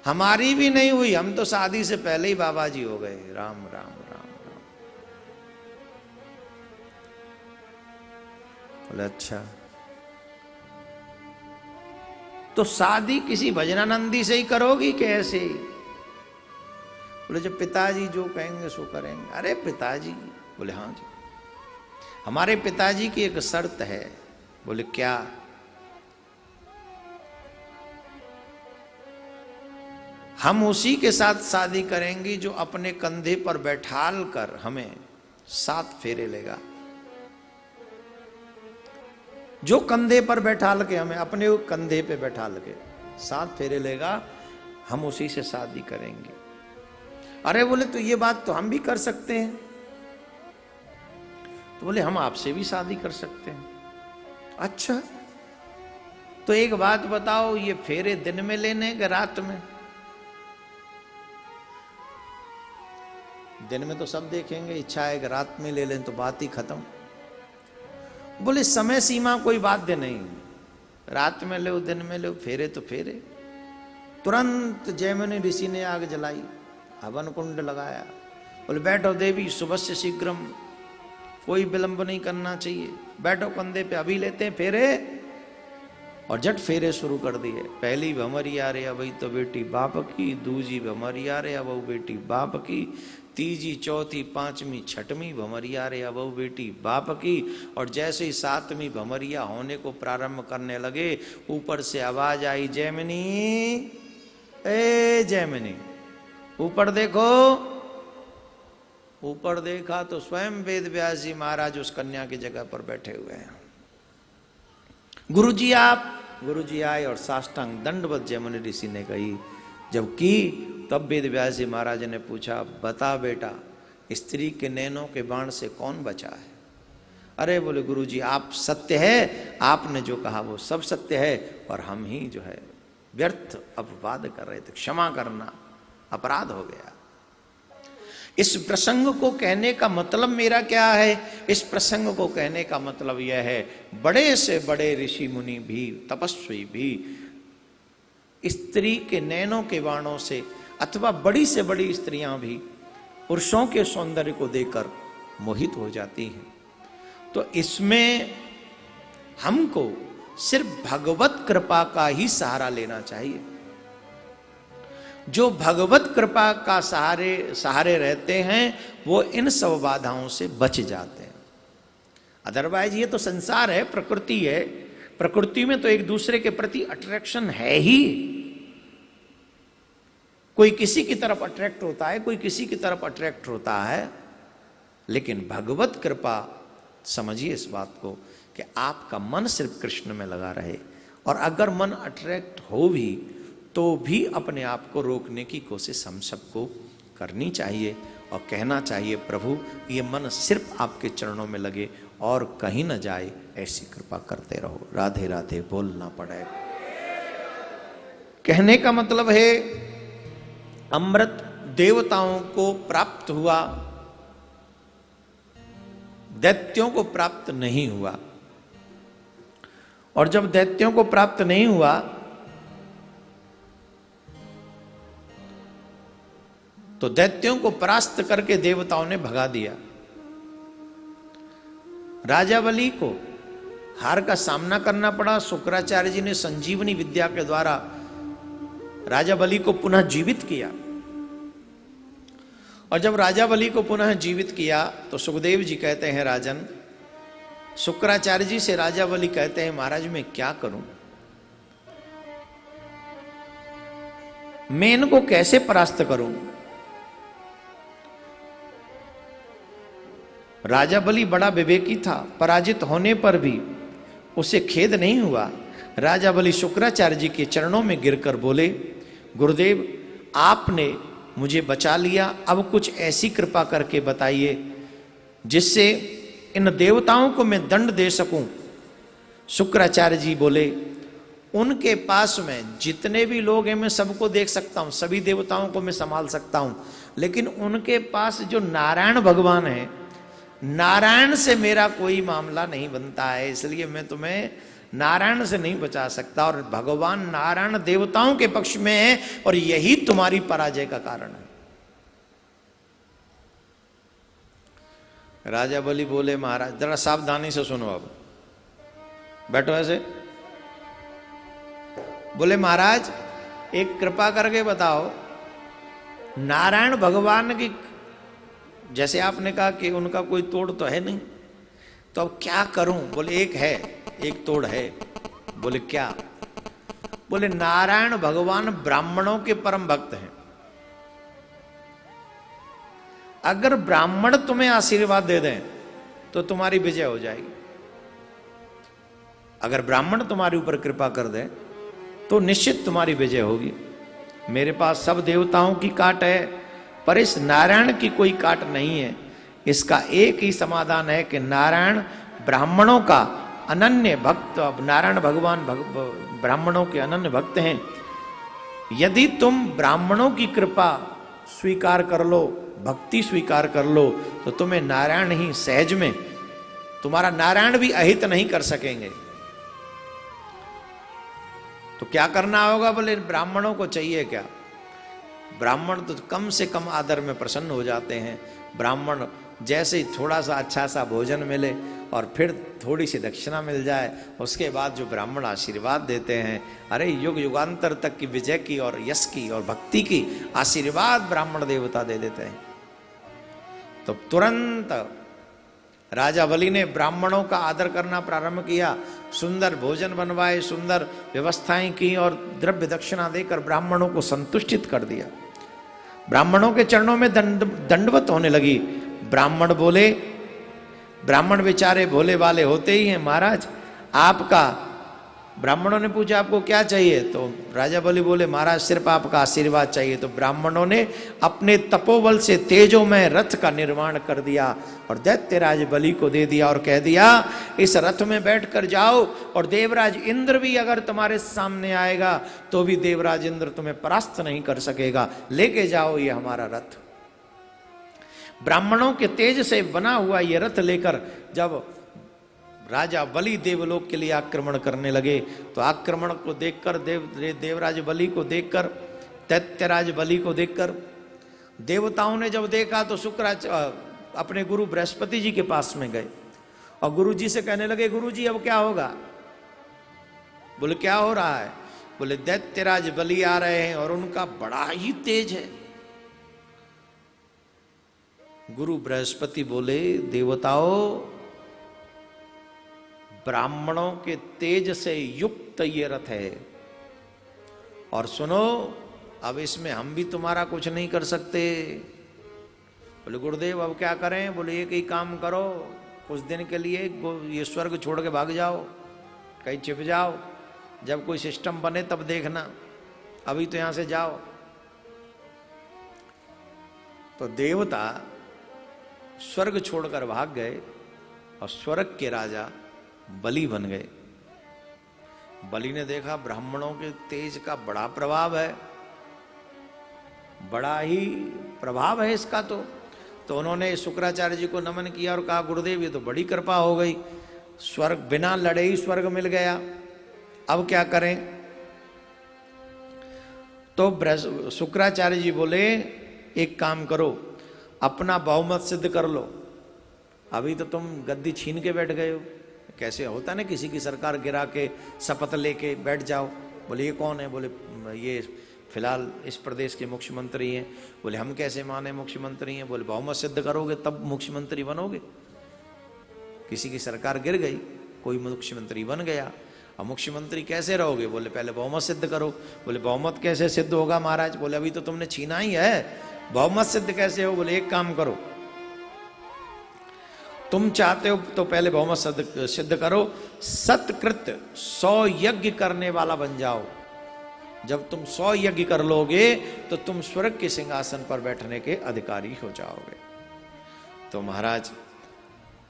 हमारी भी नहीं हुई, हम तो शादी से पहले ही बाबा जी हो गए। राम राम राम राम। बोले अच्छा, तो शादी किसी भजनानंदी से ही करोगी कैसे? बोले जब पिताजी जो कहेंगे सो करेंगे। अरे पिताजी? बोले हाँ जी, हमारे पिताजी की एक शर्त है। बोले क्या? हम उसी के साथ शादी करेंगी जो अपने कंधे पर बैठाल कर हमें 7 फेरे लेगा। जो कंधे पर बैठाल के हमें, अपने कंधे पे बैठाल के 7 फेरे लेगा, हम उसी से शादी करेंगे। अरे बोले तो ये बात तो हम भी कर सकते हैं। तो बोले हम आपसे भी शादी कर सकते हैं। अच्छा, तो एक बात बताओ, ये फेरे दिन में लेने के रात में? दिन में तो सब देखेंगे, इच्छा है कि रात में ले लें तो बात ही खत्म। बोले समय सीमा कोई बाध्य नहीं, रात में लो दिन में लो, फेरे तो फेरे। तुरंत जैमिनी ऋषि ने आग जलाई, हवन कुंड लगाया। बोले बैठो देवी, सुबह से शीघ्रम, कोई विलंब नहीं करना चाहिए, बैठो कंधे पे, अभी लेते हैं फेरे। और झट फेरे शुरू कर दिए। पहली भमरिया रे अभी तो बेटी बाप की, दूजी भमरिया रे अब बेटी बाप की, तीजी चौथी पांचवी छठवीं भमरिया रे अब बेटी बाप की। और जैसे ही 7वीं भमरिया होने को प्रारंभ करने लगे, ऊपर से आवाज आई, जैमिनी, ए जैमिनी, ऊपर देखो। ऊपर देखा तो स्वयं वेद व्यास जी महाराज उस कन्या की जगह पर बैठे हुए हैं। गुरुजी आप? गुरुजी आए और साष्टांग दंडवत जैमिनी ऋषि ने कही। जब की तब वेद व्यास जी महाराज ने पूछा, बता बेटा, स्त्री के नैनों के बाण से कौन बचा है? अरे बोले गुरुजी आप सत्य है, आपने जो कहा वो सब सत्य है, और हम ही जो है व्यर्थ अपवाद कर रहे थे, क्षमा करना, अपराध हो गया। इस प्रसंग को कहने का मतलब मेरा क्या है? इस प्रसंग को कहने का मतलब यह है, बड़े से बड़े ऋषि मुनि भी, तपस्वी भी स्त्री के नैनों के बाणों से, अथवा बड़ी से बड़ी स्त्रियां भी पुरुषों के सौंदर्य को देखकर मोहित हो जाती हैं। तो इसमें हमको सिर्फ भगवत कृपा का ही सहारा लेना चाहिए। जो भगवत कृपा का सहारे रहते हैं वो इन सब बाधाओं से बच जाते हैं। अदरवाइज ये तो संसार है, प्रकृति है, प्रकृति में तो एक दूसरे के प्रति अट्रैक्शन है ही। कोई किसी की तरफ अट्रैक्ट होता है, कोई किसी की तरफ अट्रैक्ट होता है, लेकिन भगवत कृपा, समझिए इस बात को, कि आपका मन सिर्फ कृष्ण में लगा रहे। और अगर मन अट्रैक्ट हो भी तो भी अपने आप को रोकने की कोशिश हम सबको करनी चाहिए और कहना चाहिए, प्रभु ये मन सिर्फ आपके चरणों में लगे और कहीं न जाए, ऐसी कृपा करते रहो। राधे राधे बोलना पड़े। कहने का मतलब है, अमृत देवताओं को प्राप्त हुआ, दैत्यों को प्राप्त नहीं हुआ। और जब दैत्यों को प्राप्त नहीं हुआ तो दैत्यों को परास्त करके देवताओं ने भगा दिया। राजा बलि को हार का सामना करना पड़ा। शुक्राचार्य जी ने संजीवनी विद्या के द्वारा राजा बलि को पुनः जीवित किया। और जब राजा बलि को पुनः जीवित किया तो सुखदेव जी कहते हैं, राजन, शुक्राचार्य जी से राजा बलि कहते हैं, महाराज मैं क्या करूं? मैं इनको कैसे परास्त करूं? राजा बलि बड़ा विवेकी था, पराजित होने पर भी उसे खेद नहीं हुआ। राजा बलि शुक्राचार्य जी के चरणों में गिरकर बोले, गुरुदेव आपने मुझे बचा लिया, अब कुछ ऐसी कृपा करके बताइए जिससे इन देवताओं को मैं दंड दे सकूं। शुक्राचार्य जी बोले, उनके पास में जितने भी लोग हैं मैं सबको देख सकता हूं, सभी देवताओं को मैं संभाल सकता हूं, लेकिन उनके पास जो नारायण भगवान है, नारायण से मेरा कोई मामला नहीं बनता है, इसलिए मैं तुम्हें नारायण से नहीं बचा सकता। और भगवान नारायण देवताओं के पक्ष में है और यही तुम्हारी पराजय का कारण है। राजा बलि बोले, महाराज जरा सावधानी से सुनो, अब बैठो ऐसे। बोले, महाराज एक कृपा करके बताओ, नारायण भगवान की, जैसे आपने कहा कि उनका कोई तोड़ तो है नहीं, तो अब क्या करूं? बोले, एक है, एक तोड़ है। बोले, क्या? बोले, नारायण भगवान ब्राह्मणों के परम भक्त हैं। अगर ब्राह्मण तुम्हें आशीर्वाद दे दें तो तुम्हारी विजय हो जाएगी। अगर ब्राह्मण तुम्हारे ऊपर कृपा कर दे तो निश्चित तुम्हारी विजय होगी। मेरे पास सब देवताओं की काट है, पर इस नारायण की कोई काट नहीं है। इसका एक ही समाधान है कि नारायण ब्राह्मणों का अनन्य भक्त, नारायण भगवान ब्राह्मणों के अनन्य भक्त हैं। यदि तुम ब्राह्मणों की कृपा स्वीकार कर लो, भक्ति स्वीकार कर लो, तो तुम्हें नारायण ही सहज में, तुम्हारा नारायण भी अहित नहीं कर सकेंगे। तो क्या करना होगा? बोले, ब्राह्मणों को चाहिए क्या? ब्राह्मण तो कम से कम आदर में प्रसन्न हो जाते हैं। ब्राह्मण जैसे ही थोड़ा सा अच्छा सा भोजन मिले और फिर थोड़ी सी दक्षिणा मिल जाए, उसके बाद जो ब्राह्मण आशीर्वाद देते हैं, अरे युग युगांतर तक की विजय की और यश की और भक्ति की आशीर्वाद ब्राह्मण देवता दे देते हैं। तो तुरंत राजा बलि ने ब्राह्मणों का आदर करना प्रारंभ किया, सुंदर भोजन बनवाए, सुंदर व्यवस्थाएं की और द्रव्य दक्षिणा देकर ब्राह्मणों को संतुष्टित कर दिया। ब्राह्मणों के चरणों में दंडवत होने लगी। ब्राह्मण बोले, ब्राह्मण बेचारे भोले वाले होते ही हैं, महाराज आपका, ब्राह्मणों ने पूछा आपको क्या चाहिए? तो राजा बलि बोले, महाराज सिर्फ आपका आशीर्वाद चाहिए। तो ब्राह्मणों ने अपने तपोबल से तेजोमय रथ का निर्माण कर दिया और दैत्यराज बलि को दे दिया और कह दिया, इस रथ में बैठकर जाओ और देवराज इंद्र भी अगर तुम्हारे सामने आएगा तो भी देवराज इंद्र तुम्हें परास्त नहीं कर सकेगा, लेके जाओ ये हमारा रथ। ब्राह्मणों के तेज से बना हुआ ये रथ लेकर जब राजा बलि देवलोक के लिए आक्रमण करने लगे, तो आक्रमण को देखकर देवराज बलि को देखकर, दैत्यराज बलि को देखकर देवताओं ने जब देखा तो अपने गुरु बृहस्पति जी के पास में गए और गुरु जी से कहने लगे, गुरु जी अब क्या होगा? बोले, क्या हो रहा है? बोले, दैत्यराज बलि आ रहे हैं और उनका बड़ा ही तेज है। गुरु बृहस्पति बोले, देवताओं, ब्राह्मणों के तेज से युक्त ये रथ है और सुनो, अब इसमें हम भी तुम्हारा कुछ नहीं कर सकते। बोले, गुरुदेव अब क्या करें? बोले, एक ही काम करो, कुछ दिन के लिए ये स्वर्ग छोड़ के भाग जाओ, कहीं छिप जाओ, जब कोई सिस्टम बने तब देखना, अभी तो यहां से जाओ। तो देवता स्वर्ग छोड़कर भाग गए और स्वर्ग के राजा बलि बन गए। बलि ने देखा ब्राह्मणों के तेज का बड़ा प्रभाव है, बड़ा ही प्रभाव है इसका। तो उन्होंने शुक्राचार्य जी को नमन किया और कहा, गुरुदेव ये तो बड़ी कृपा हो गई, स्वर्ग बिना लड़े ही स्वर्ग मिल गया, अब क्या करें? तो शुक्राचार्य जी बोले, एक काम करो, अपना बहुमत सिद्ध कर लो। अभी तो तुम गद्दी छीन के बैठ गए हो, कैसे होता ना किसी की सरकार गिरा के शपथ लेके बैठ जाओ। बोले, ये कौन है? बोले, ये फिलहाल इस प्रदेश के मुख्यमंत्री हैं। बोले, हम कैसे माने मुख्यमंत्री हैं? बोले, बहुमत सिद्ध करोगे तब मुख्यमंत्री बनोगे। किसी की सरकार गिर गई, कोई मुख्यमंत्री बन गया अब मुख्यमंत्री कैसे रहोगे? बोले पहले बहुमत सिद्ध करो। बोले बहुमत कैसे सिद्ध होगा महाराज? बोले अभी तो तुमने छीना ही है, बहुमत सिद्ध कैसे हो? बोले एक काम करो, तुम चाहते हो तो पहले बहुमत सिद्ध करो, सत्कृत 100 यज्ञ करने वाला बन जाओ। जब तुम 100 यज्ञ कर लोगे तो तुम स्वर्ग के सिंहासन पर बैठने के अधिकारी हो जाओगे। तो महाराज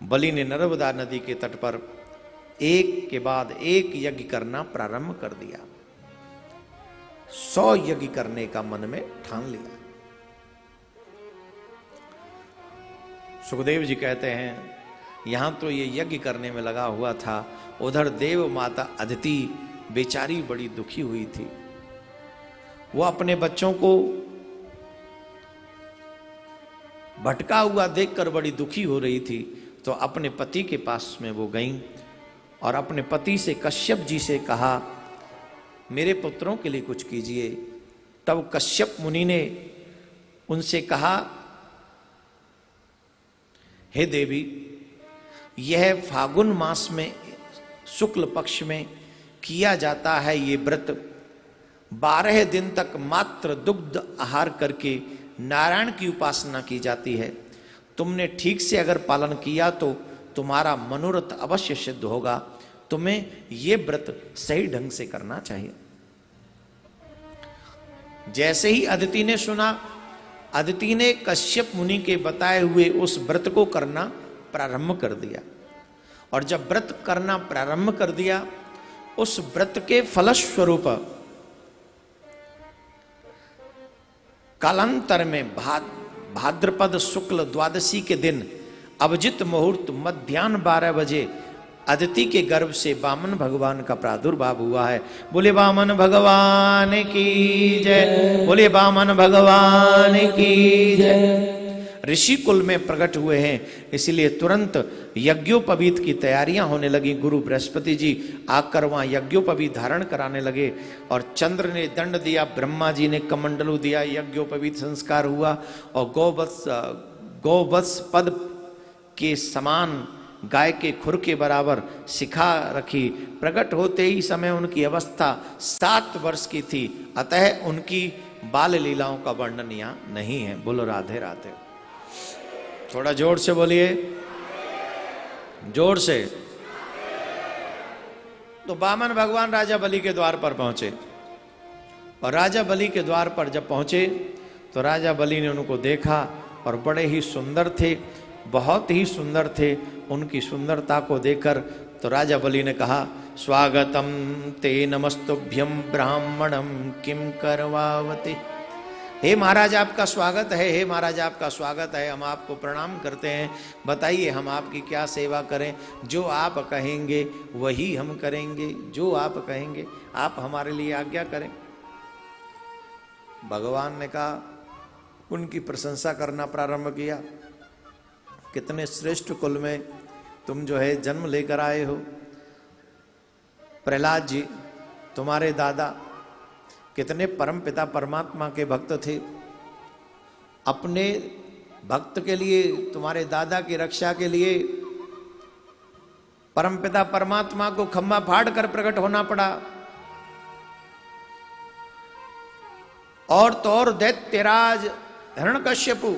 बलि ने नर्मदा नदी के तट पर एक के बाद एक यज्ञ करना प्रारंभ कर दिया। 100 यज्ञ करने का मन में ठान लिया। सुखदेव जी कहते हैं यहां तो ये यज्ञ करने में लगा हुआ था, उधर देव माता अदिति बेचारी बड़ी दुखी हुई थी। वो अपने बच्चों को भटका हुआ देखकर बड़ी दुखी हो रही थी। तो अपने पति के पास में वो गईं और अपने पति से कश्यप जी से कहा मेरे पुत्रों के लिए कुछ कीजिए। तब कश्यप मुनि ने उनसे कहा हे देवी, यह फागुन मास में शुक्ल पक्ष में किया जाता है ये व्रत, 12 दिन तक मात्र दुग्ध आहार करके नारायण की उपासना की जाती है। तुमने ठीक से अगर पालन किया तो तुम्हारा मनोरथ अवश्य सिद्ध होगा। तुम्हें यह व्रत सही ढंग से करना चाहिए। जैसे ही अदिति ने सुना, अदिति ने कश्यप मुनि के बताए हुए उस व्रत को करना प्रारंभ कर दिया। और जब व्रत करना प्रारंभ कर दिया, उस व्रत के फलस्वरूप कालांतर में भाद्रपद शुक्ल द्वादशी के दिन अभिजित मुहूर्त मध्याह्न 12 बजे अदिति के गर्भ से वामन भगवान का प्रादुर्भाव हुआ है। बोले वामन भगवान की जय, बोले वामन भगवान की जय। ऋषि कुल में प्रकट हुए हैं, इसलिए तुरंत यज्ञोपवीत की तैयारियां होने लगी। गुरु बृहस्पति जी आकर वहां यज्ञोपवीत धारण कराने लगे और चंद्र ने दंड दिया, ब्रह्मा जी ने कमंडलू दिया, यज्ञोपवीत संस्कार हुआ और गोवत्स पद के समान गाय के खुर के बराबर शिखा रखी। प्रकट होते ही समय उनकी अवस्था 7 वर्ष की थी, अतः उनकी बाल लीलाओं का वर्णन यहाँ नहीं है। बोलो राधे राधे। थोड़ा जोर से बोलिए, जोर से। तो वामन भगवान राजा बलि के द्वार पर पहुंचे और राजा बलि के द्वार पर जब पहुंचे तो राजा बलि ने उनको देखा और बड़े ही सुंदर थे, बहुत ही सुंदर थे। उनकी सुंदरता को देखकर तो राजा बलि ने कहा स्वागतम ते नमस्तुभ्यम ब्राह्मणम किम करवावते। हे महाराज आपका स्वागत है, हे महाराज आपका स्वागत है, हम आपको प्रणाम करते हैं। बताइए हम आपकी क्या सेवा करें? जो आप कहेंगे वही हम करेंगे, जो आप कहेंगे, आप हमारे लिए आज्ञा करें। भगवान ने कहा, उनकी प्रशंसा करना प्रारंभ किया। कितने श्रेष्ठ कुल में तुम जो है जन्म लेकर आए हो। प्रहलाद जी तुम्हारे दादा कितने परम पिता परमात्मा के भक्त थे। अपने भक्त के लिए, तुम्हारे दादा की रक्षा के लिए परम पिता परमात्मा को खम्भा फाड़ कर प्रकट होना पड़ा। और तो और दैत्यराज हिरण्यकश्यपु,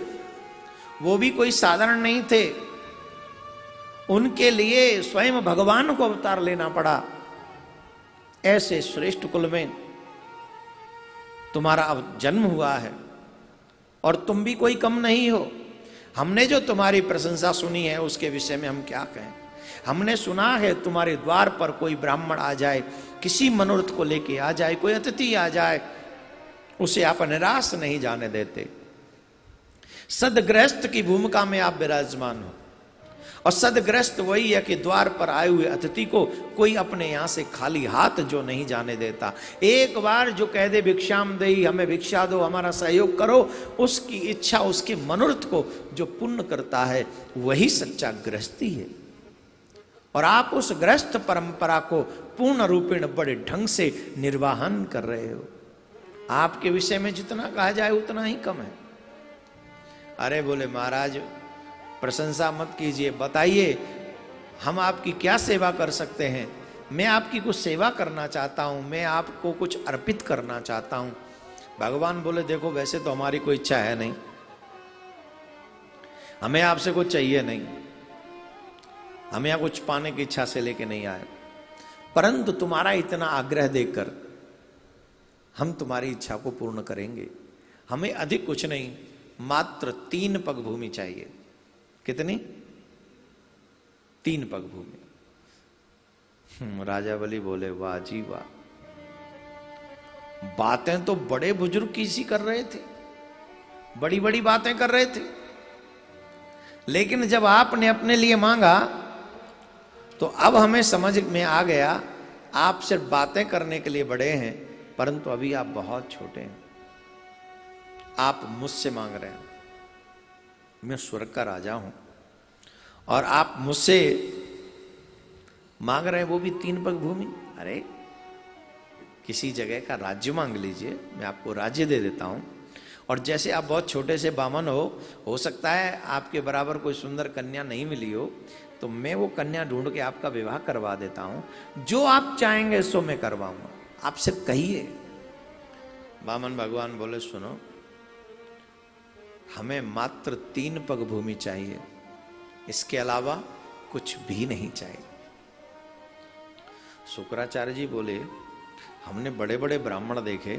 वो भी कोई साधारण नहीं थे। उनके लिए स्वयं भगवान को अवतार लेना पड़ा। ऐसे श्रेष्ठ कुल में तुम्हारा अब जन्म हुआ है और तुम भी कोई कम नहीं हो। हमने जो तुम्हारी प्रशंसा सुनी है उसके विषय में हम क्या कहें। हमने सुना है तुम्हारे द्वार पर कोई ब्राह्मण आ जाए, किसी मनोरथ को लेके आ जाए, कोई अतिथि आ जाए, उसे आप निराश नहीं जाने देते। सदगृहस्थ की भूमिका में आप विराजमान हो। और सदग्रस्त वही है कि द्वार पर आए हुए अतिथि को कोई अपने यहां से खाली हाथ जो नहीं जाने देता। एक बार जो कह दे भिक्षाम देही, हमें भिक्षा दो, हमारा सहयोग करो, उसकी इच्छा, उसके मनोरथ को जो पुण्य करता है वही सच्चा गृहस्थी है। और आप उस गृहस्थ परंपरा को पूर्ण रूपेण बड़े ढंग से निर्वाहन कर रहे हो। आपके विषय में जितना कहा जाए उतना ही कम है। अरे बोले महाराज प्रशंसा मत कीजिए, बताइए हम आपकी क्या सेवा कर सकते हैं। मैं आपकी कुछ सेवा करना चाहता हूं, मैं आपको कुछ अर्पित करना चाहता हूं। भगवान बोले देखो वैसे तो हमारी कोई इच्छा है नहीं, हमें आपसे कुछ चाहिए नहीं, हम यहां कुछ पाने की इच्छा से लेके नहीं आए, परंतु तुम्हारा इतना आग्रह देखकर हम तुम्हारी इच्छा को पूर्ण करेंगे। हमें अधिक कुछ नहीं, मात्र 3 पग भूमि चाहिए। कितनी? 3 पग भूमि। राजा बलि बोले वाह जी वाह, बातें तो बड़े बुजुर्ग की सी कर रहे थे, बड़ी बड़ी बातें कर रहे थे, लेकिन जब आपने अपने लिए मांगा तो अब हमें समझ में आ गया आप सिर्फ बातें करने के लिए बड़े हैं, परंतु अभी आप बहुत छोटे हैं। आप मुझसे मांग रहे हैं, मैं स्वर्ग का राजा हूं और आप मुझसे मांग रहे हैं वो भी 3 पग भूमि। अरे किसी जगह का राज्य मांग लीजिए, मैं आपको राज्य दे देता हूं। और जैसे आप बहुत छोटे से बामन हो सकता है आपके बराबर कोई सुंदर कन्या नहीं मिली हो, तो मैं वो कन्या ढूंढ के आपका विवाह करवा देता हूं। जो आप चाहेंगे सो मैं करवाऊंगा, आप सिर्फ कहिए। बामन भगवान बोले सुनो, हमें मात्र 3 पग भूमि चाहिए, इसके अलावा कुछ भी नहीं चाहिए। शुक्राचार्य जी बोले हमने बड़े बड़े ब्राह्मण देखे,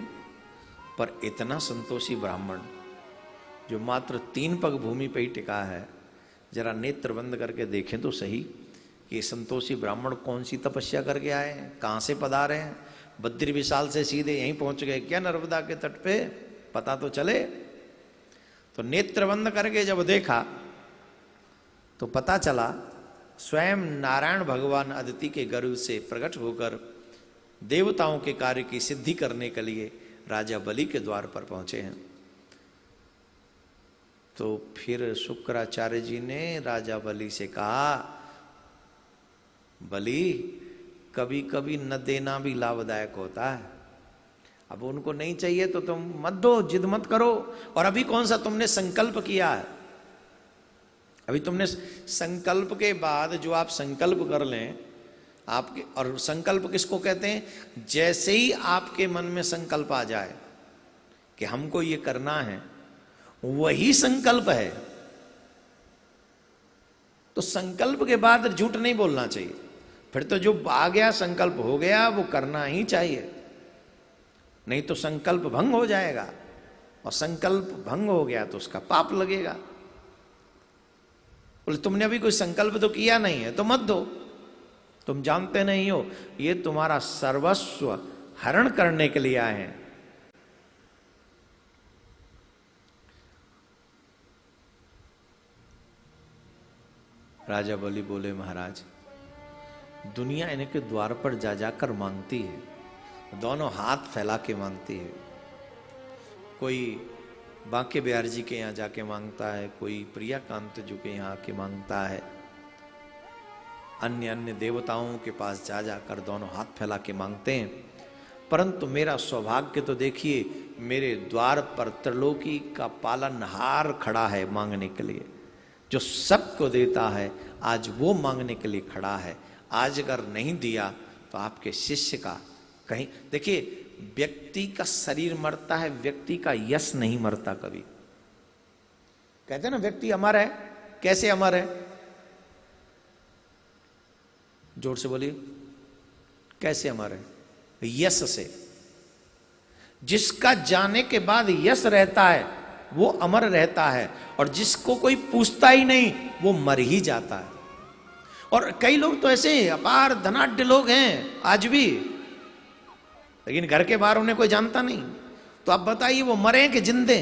पर इतना संतोषी ब्राह्मण जो मात्र 3 पग भूमि पे ही टिका है, जरा नेत्र बंद करके देखें तो सही कि संतोषी ब्राह्मण कौन सी तपस्या करके आए हैं, कहां से पधारे हैं। बद्री विशाल से सीधे यहीं पहुंच गए क्या नर्मदा के तट पे? पता तो चले। तो नेत्र बंद करके जब देखा तो पता चला स्वयं नारायण भगवान अदिति के गर्भ से प्रकट होकर देवताओं के कार्य की सिद्धि करने के लिए राजा बलि के द्वार पर पहुंचे हैं। तो फिर शुक्राचार्य जी ने राजा बलि से कहा, बलि कभी कभी न देना भी लाभदायक होता है। अब उनको नहीं चाहिए तो तुम मत दो, जिद मत करो। और अभी कौन सा तुमने संकल्प किया है, अभी तुमने संकल्प के बाद जो आप संकल्प कर लें आपके, और संकल्प किसको कहते हैं? जैसे ही आपके मन में संकल्प आ जाए कि हमको ये करना है, वही संकल्प है। तो संकल्प के बाद झूठ नहीं बोलना चाहिए, फिर तो जो आ गया संकल्प हो गया वो करना ही चाहिए, नहीं तो संकल्प भंग हो जाएगा, और संकल्प भंग हो गया तो उसका पाप लगेगा। बोले तुमने अभी कोई संकल्प तो किया नहीं है तो मत दो, तुम जानते नहीं हो ये तुम्हारा सर्वस्व हरण करने के लिए आए हैं। राजा बलि बोले महाराज, दुनिया इनके द्वार पर जा जाकर मांगती है, दोनों हाथ फैला के मांगती है। कोई बांके बिहारी जी के यहाँ जाके मांगता है, कोई प्रियाकांत जी के यहाँ आके मांगता है, अन्य अन्य देवताओं के पास जा जाकर दोनों हाथ फैला के मांगते हैं। परंतु मेरा सौभाग्य तो देखिए, मेरे द्वार पर त्रिलोकी का पालनहार खड़ा है मांगने के लिए, जो सबको देता है, आज वो मांगने के लिए खड़ा है। आज अगर नहीं दिया तो आपके शिष्य का कहीं, देखिए व्यक्ति का शरीर मरता है, व्यक्ति का यश नहीं मरता कभी। कहते हैं ना व्यक्ति अमर है, कैसे अमर है? जोर से बोलिए, कैसे अमर है? यश से। जिसका जाने के बाद यश रहता है वो अमर रहता है, और जिसको कोई पूछता ही नहीं वो मर ही जाता है। और कई लोग तो ऐसे अपार धनाढ्य लोग हैं आज भी, लेकिन घर के बाहर उन्हें कोई जानता नहीं। तो आप बताइए वो मरे कि जिंदे?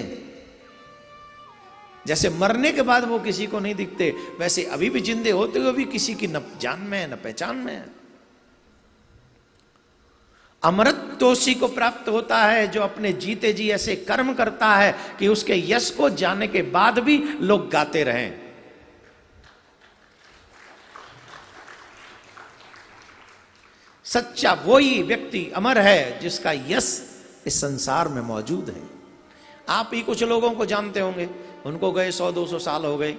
जैसे मरने के बाद वो किसी को नहीं दिखते, वैसे अभी भी जिंदे होते हुए भी किसी की न जान में है न पहचान में है। अमृत तो उसी को प्राप्त होता है जो अपने जीते जी ऐसे कर्म करता है कि उसके यश को जाने के बाद भी लोग गाते रहें। सच्चा वही व्यक्ति अमर है जिसका यश इस संसार में मौजूद है। आप ही कुछ लोगों को जानते होंगे, उनको गए 100-200 साल हो गए।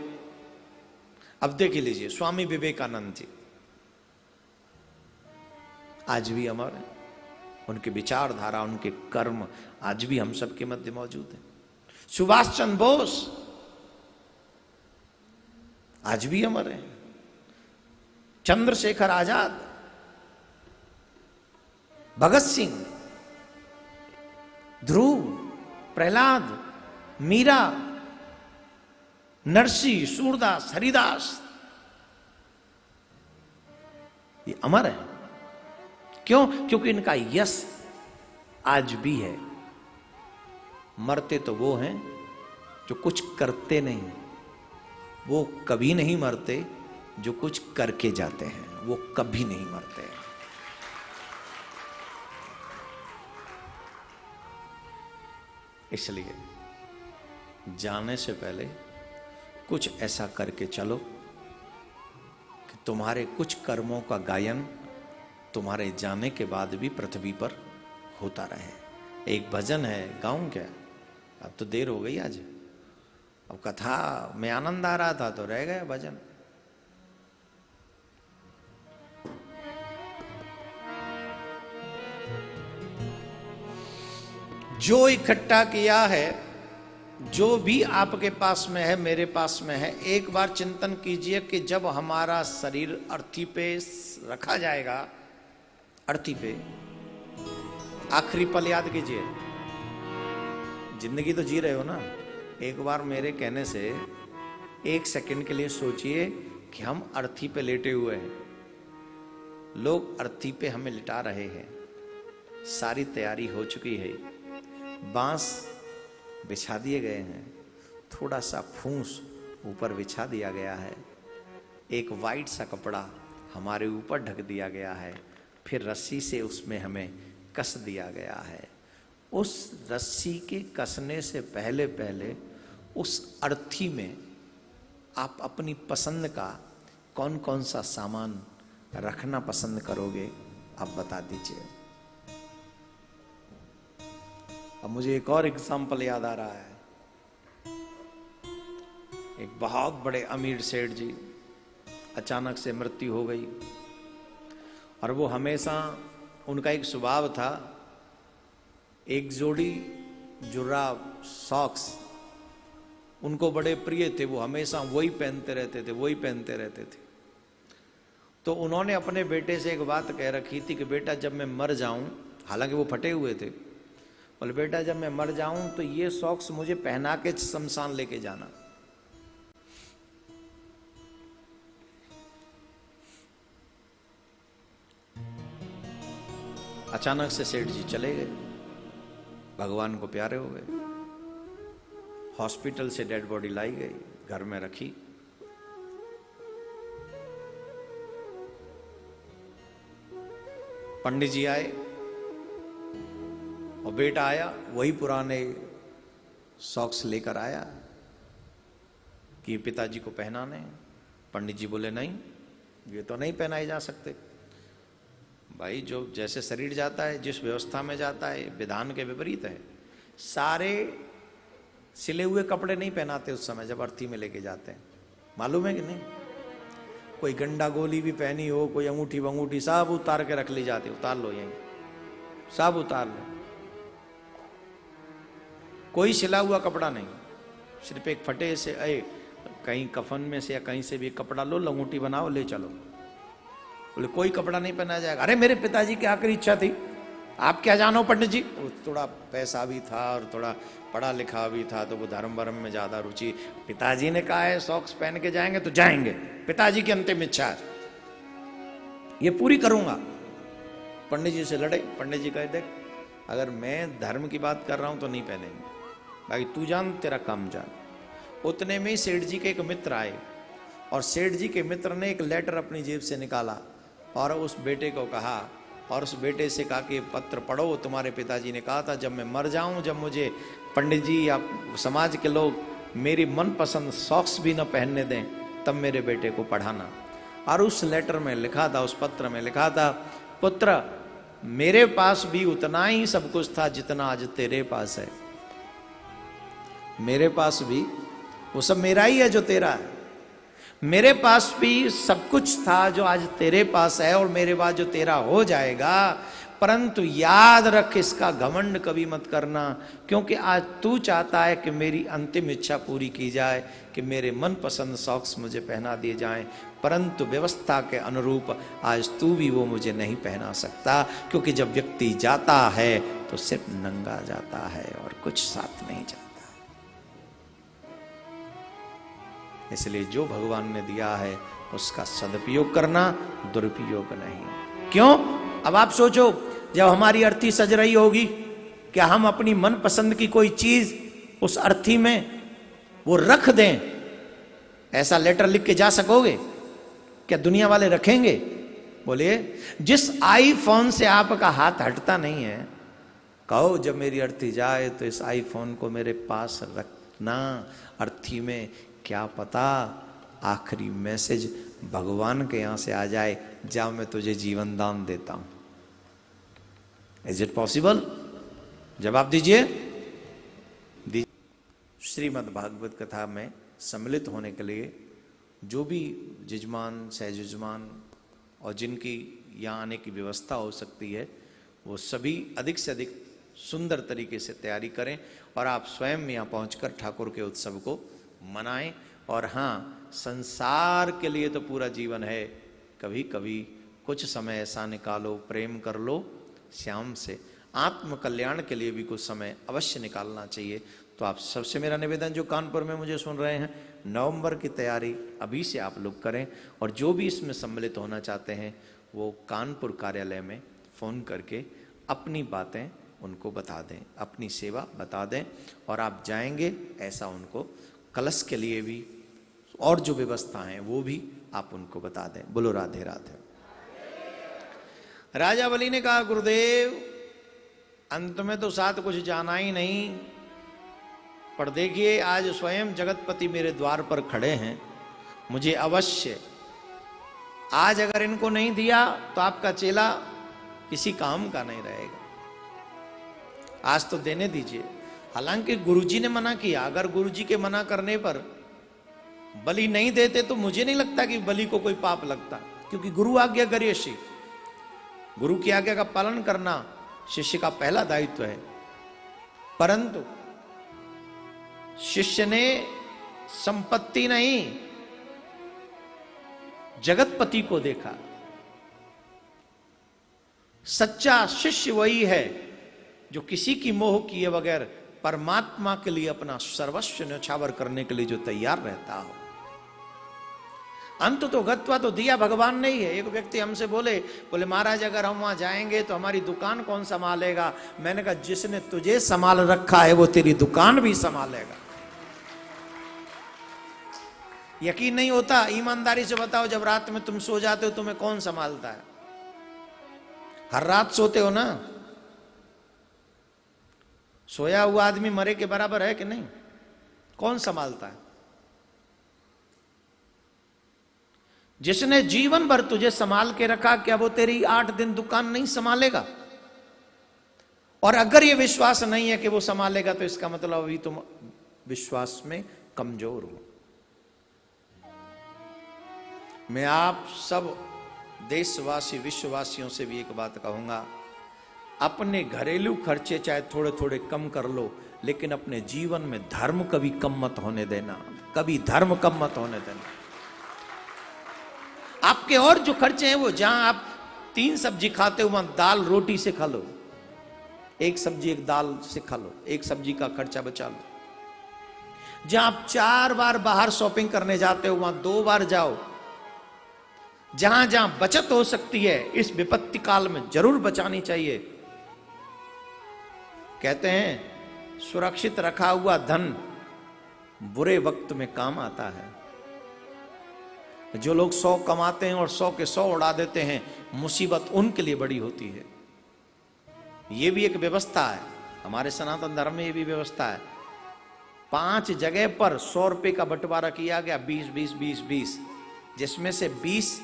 अब देख लीजिए स्वामी विवेकानंद जी, आज भी अमर है, उनके विचारधारा, उनके कर्म आज भी हम सबके मध्य मौजूद है। सुभाष चंद्र बोस आज भी अमर है, चंद्रशेखर आजाद, भगत सिंह, ध्रुव, प्रहलाद, मीरा, नरसी, सूरदास, हरिदास, ये अमर है। क्यों? क्योंकि इनका यश आज भी है। मरते तो वो हैं जो कुछ करते नहीं, वो कभी नहीं मरते जो कुछ करके जाते हैं, वो कभी नहीं मरते। इसलिए जाने से पहले कुछ ऐसा करके चलो कि तुम्हारे कुछ कर्मों का गायन तुम्हारे जाने के बाद भी पृथ्वी पर होता रहे। एक भजन है, गाऊं क्या? अब तो देर हो गई आज, अब कथा में आनंद आ रहा था तो रह गया भजन। जो इकट्ठा किया है, जो भी आपके पास में है, मेरे पास में है, एक बार चिंतन कीजिए कि जब हमारा शरीर अर्थी पे रखा जाएगा, अर्थी पे, आखिरी पल याद कीजिए। जिंदगी तो जी रहे हो ना, एक बार मेरे कहने से एक सेकंड के लिए सोचिए कि हम अर्थी पे लेटे हुए हैं, लोग अर्थी पे हमें लिटा रहे हैं, सारी तैयारी हो चुकी है, बांस बिछा दिए गए हैं, थोड़ा सा फूंस ऊपर बिछा दिया गया है, एक वाइट सा कपड़ा हमारे ऊपर ढक दिया गया है, फिर रस्सी से उसमें हमें कस दिया गया है। उस रस्सी के कसने से पहले पहले उस अर्थी में आप अपनी पसंद का कौन कौन सा सामान रखना पसंद करोगे, आप बता दीजिए। अब मुझे एक और एग्जाम्पल याद आ रहा है। एक बहुत बड़े अमीर सेठ जी, अचानक से मृत्यु हो गई, और वो हमेशा, उनका एक स्वभाव था, एक जोड़ी जुराब, सॉक्स उनको बड़े प्रिय थे, वो हमेशा वही पहनते रहते थे, वही पहनते रहते थे। तो उन्होंने अपने बेटे से एक बात कह रखी थी कि बेटा जब मैं मर जाऊं, हालांकि वो फटे हुए थे, बोले बेटा जब मैं मर जाऊं तो ये सॉक्स मुझे पहना के शमशान लेके जाना। अचानक से सेठ जी चले गए, भगवान को प्यारे हो गए। हॉस्पिटल से डेड बॉडी लाई गई, घर में रखी। पंडित जी आए और बेटा आया, वही पुराने सॉक्स लेकर आया कि पिताजी को पहनाने। पंडित जी बोले नहीं, ये तो नहीं पहनाए जा सकते। भाई जो जैसे शरीर जाता है, जिस व्यवस्था में जाता है, विधान के विपरीत है। सारे सिले हुए कपड़े नहीं पहनाते उस समय जब अर्थी में लेके जाते हैं, मालूम है कि नहीं? कोई गंडा गोली भी पहनी हो, कोई अंगूठी वंगूठी सब उतार के रख ली जाती, उतार लो यहीं, सब उतार लो। कोई सिला हुआ कपड़ा नहीं, सिर्फ एक फटे से कहीं कफन में से या कहीं से भी कपड़ा लो, लंगूटी बनाओ, ले चलो। बोले कोई कपड़ा नहीं पहना जाएगा। अरे मेरे पिताजी की आखिरी इच्छा थी, आप क्या जानो पंडित जी। थोड़ा पैसा भी था और थोड़ा पढ़ा लिखा भी था, तो वो धर्म वर्म में ज्यादा रुचि। पिताजी ने कहा है सॉक्स पहन के जाएंगे तो जाएंगे, पिताजी की अंतिम इच्छा है, ये पूरी करूंगा। पंडित जी से लड़े। पंडित जी कहे देख, अगर मैं धर्म की बात कर रहा हूं तो नहीं पहनेंगे, बाकी तू जान, तेरा काम जान। उतने में ही सेठ जी के एक मित्र आए, और सेठ जी के मित्र ने एक लेटर अपनी जेब से निकाला और उस बेटे को कहा, और उस बेटे से कहा कि पत्र पढ़ो, तुम्हारे पिताजी ने कहा था जब मैं मर जाऊं, जब मुझे पंडित जी या समाज के लोग मेरी मनपसंद सॉक्स भी न पहनने दें, तब मेरे बेटे को पढ़ाना। और उस लेटर में लिखा था, उस पत्र में लिखा था, पुत्र मेरे पास भी उतना ही सब कुछ था जितना आज तेरे पास है। मेरे पास भी वो सब मेरा ही है जो तेरा है, मेरे पास भी सब कुछ था जो आज तेरे पास है और मेरे पास जो तेरा हो जाएगा, परंतु याद रख इसका घमंड कभी मत करना, क्योंकि आज तू चाहता है कि मेरी अंतिम इच्छा पूरी की जाए, कि मेरे मनपसंद सॉक्स मुझे पहना दिए जाएं, परंतु व्यवस्था के अनुरूप आज तू भी वो मुझे नहीं पहना सकता, क्योंकि जब व्यक्ति जाता है तो सिर्फ नंगा जाता है और कुछ साथ नहीं जाता। इसलिए जो भगवान ने दिया है उसका सदुपयोग करना, दुरुपयोग नहीं। क्यों? अब आप सोचो, जब हमारी अर्थी सज रही होगी, क्या हम अपनी मनपसंद की कोई चीज उस अर्थी में वो रख दें? ऐसा लेटर लिख के जा सकोगे? क्या दुनिया वाले रखेंगे? बोलिए। जिस आईफोन से आपका हाथ हटता नहीं है, कहो जब मेरी अर्थी जाए तो इस आईफोन को मेरे पास रखना अर्थी में, क्या पता आखिरी मैसेज भगवान के यहां से आ जाए, जा मैं तुझे जीवन दान देता हूं। Is it possible? जवाब दीजिए। श्रीमद् भागवत कथा में सम्मिलित होने के लिए जो भी जजमान, सहजमान और जिनकी यहाँ आने की व्यवस्था हो सकती है, वो सभी अधिक से अधिक सुंदर तरीके से तैयारी करें और आप स्वयं यहाँ पहुंचकर ठाकुर के उत्सव को मनाएं। और हाँ, संसार के लिए तो पूरा जीवन है, कभी कभी कुछ समय ऐसा निकालो, प्रेम कर लो श्याम से, आत्म कल्याण के लिए भी कुछ समय अवश्य निकालना चाहिए। तो आप सबसे मेरा निवेदन, जो कानपुर में मुझे सुन रहे हैं, नवंबर की तैयारी अभी से आप लोग करें, और जो भी इसमें सम्मिलित होना चाहते हैं वो कानपुर कार्यालय में फ़ोन करके अपनी बातें उनको बता दें, अपनी सेवा बता दें, और आप जाएंगे ऐसा उनको कलश के लिए भी और जो व्यवस्था है वो भी आप उनको बता दें। बोलो राधे राधे। राजा बलि ने कहा, गुरुदेव अंत में तो साथ कुछ जाना ही नहीं, पर देखिए आज स्वयं जगतपति मेरे द्वार पर खड़े हैं, मुझे अवश्य आज अगर इनको नहीं दिया तो आपका चेला किसी काम का नहीं रहेगा, आज तो देने दीजिए। हालांकि गुरुजी ने मना किया, अगर गुरुजी के मना करने पर बलि नहीं देते तो मुझे नहीं लगता कि बलि को कोई पाप लगता, क्योंकि गुरु आज्ञा करिए शिष्य, गुरु की आज्ञा का पालन करना शिष्य का पहला दायित्व है। परंतु शिष्य ने संपत्ति नहीं, जगतपति को देखा। सच्चा शिष्य वही है जो किसी की मोह किए बगैर परमात्मा के लिए अपना सर्वस्व न्यौछावर करने के लिए जो तैयार रहता हो। अंत तो गत्वा तो दिया भगवान ने ही है। एक व्यक्ति हमसे बोले महाराज अगर हम वहां जाएंगे तो हमारी दुकान कौन संभालेगा? मैंने कहा जिसने तुझे संभाल रखा है वो तेरी दुकान भी संभालेगा। यकीन नहीं होता? ईमानदारी से बताओ, जब रात में तुम सो जाते हो तुम्हें कौन संभालता है? हर रात सोते हो ना? सोया हुआ आदमी मरे के बराबर है कि नहीं? कौन संभालता है? जिसने जीवन भर तुझे संभाल के रखा, क्या वो तेरी 8 दिन दुकान नहीं संभालेगा? और अगर ये विश्वास नहीं है कि वो संभालेगा तो इसका मतलब अभी तुम विश्वास में कमजोर हो। मैं आप सब देशवासी विश्ववासियों से भी एक बात कहूंगा, अपने घरेलू खर्चे चाहे थोड़े थोड़े कम कर लो, लेकिन अपने जीवन में धर्म कभी कम मत होने देना, कभी धर्म कम मत होने देना। आपके और जो खर्चे हैं वो जहां आप 3 सब्जी खाते हो वहां दाल रोटी से खा लो, 1 सब्जी 1 दाल से खा लो, 1 सब्जी का खर्चा बचा लो। जहां आप 4 बार बाहर शॉपिंग करने जाते हो वहां 2 बार जाओ। जहां जहां बचत हो सकती है इस विपत्ति काल में जरूर बचानी चाहिए। कहते हैं सुरक्षित रखा हुआ धन बुरे वक्त में काम आता है। जो लोग 100 कमाते हैं और 100 के 100 उड़ा देते हैं, मुसीबत उनके लिए बड़ी होती है। ये भी एक व्यवस्था है, हमारे सनातन धर्म में ये भी व्यवस्था है। 5 जगह पर 100 रुपए का बंटवारा किया गया, 20-20-20-20, जिसमें से 20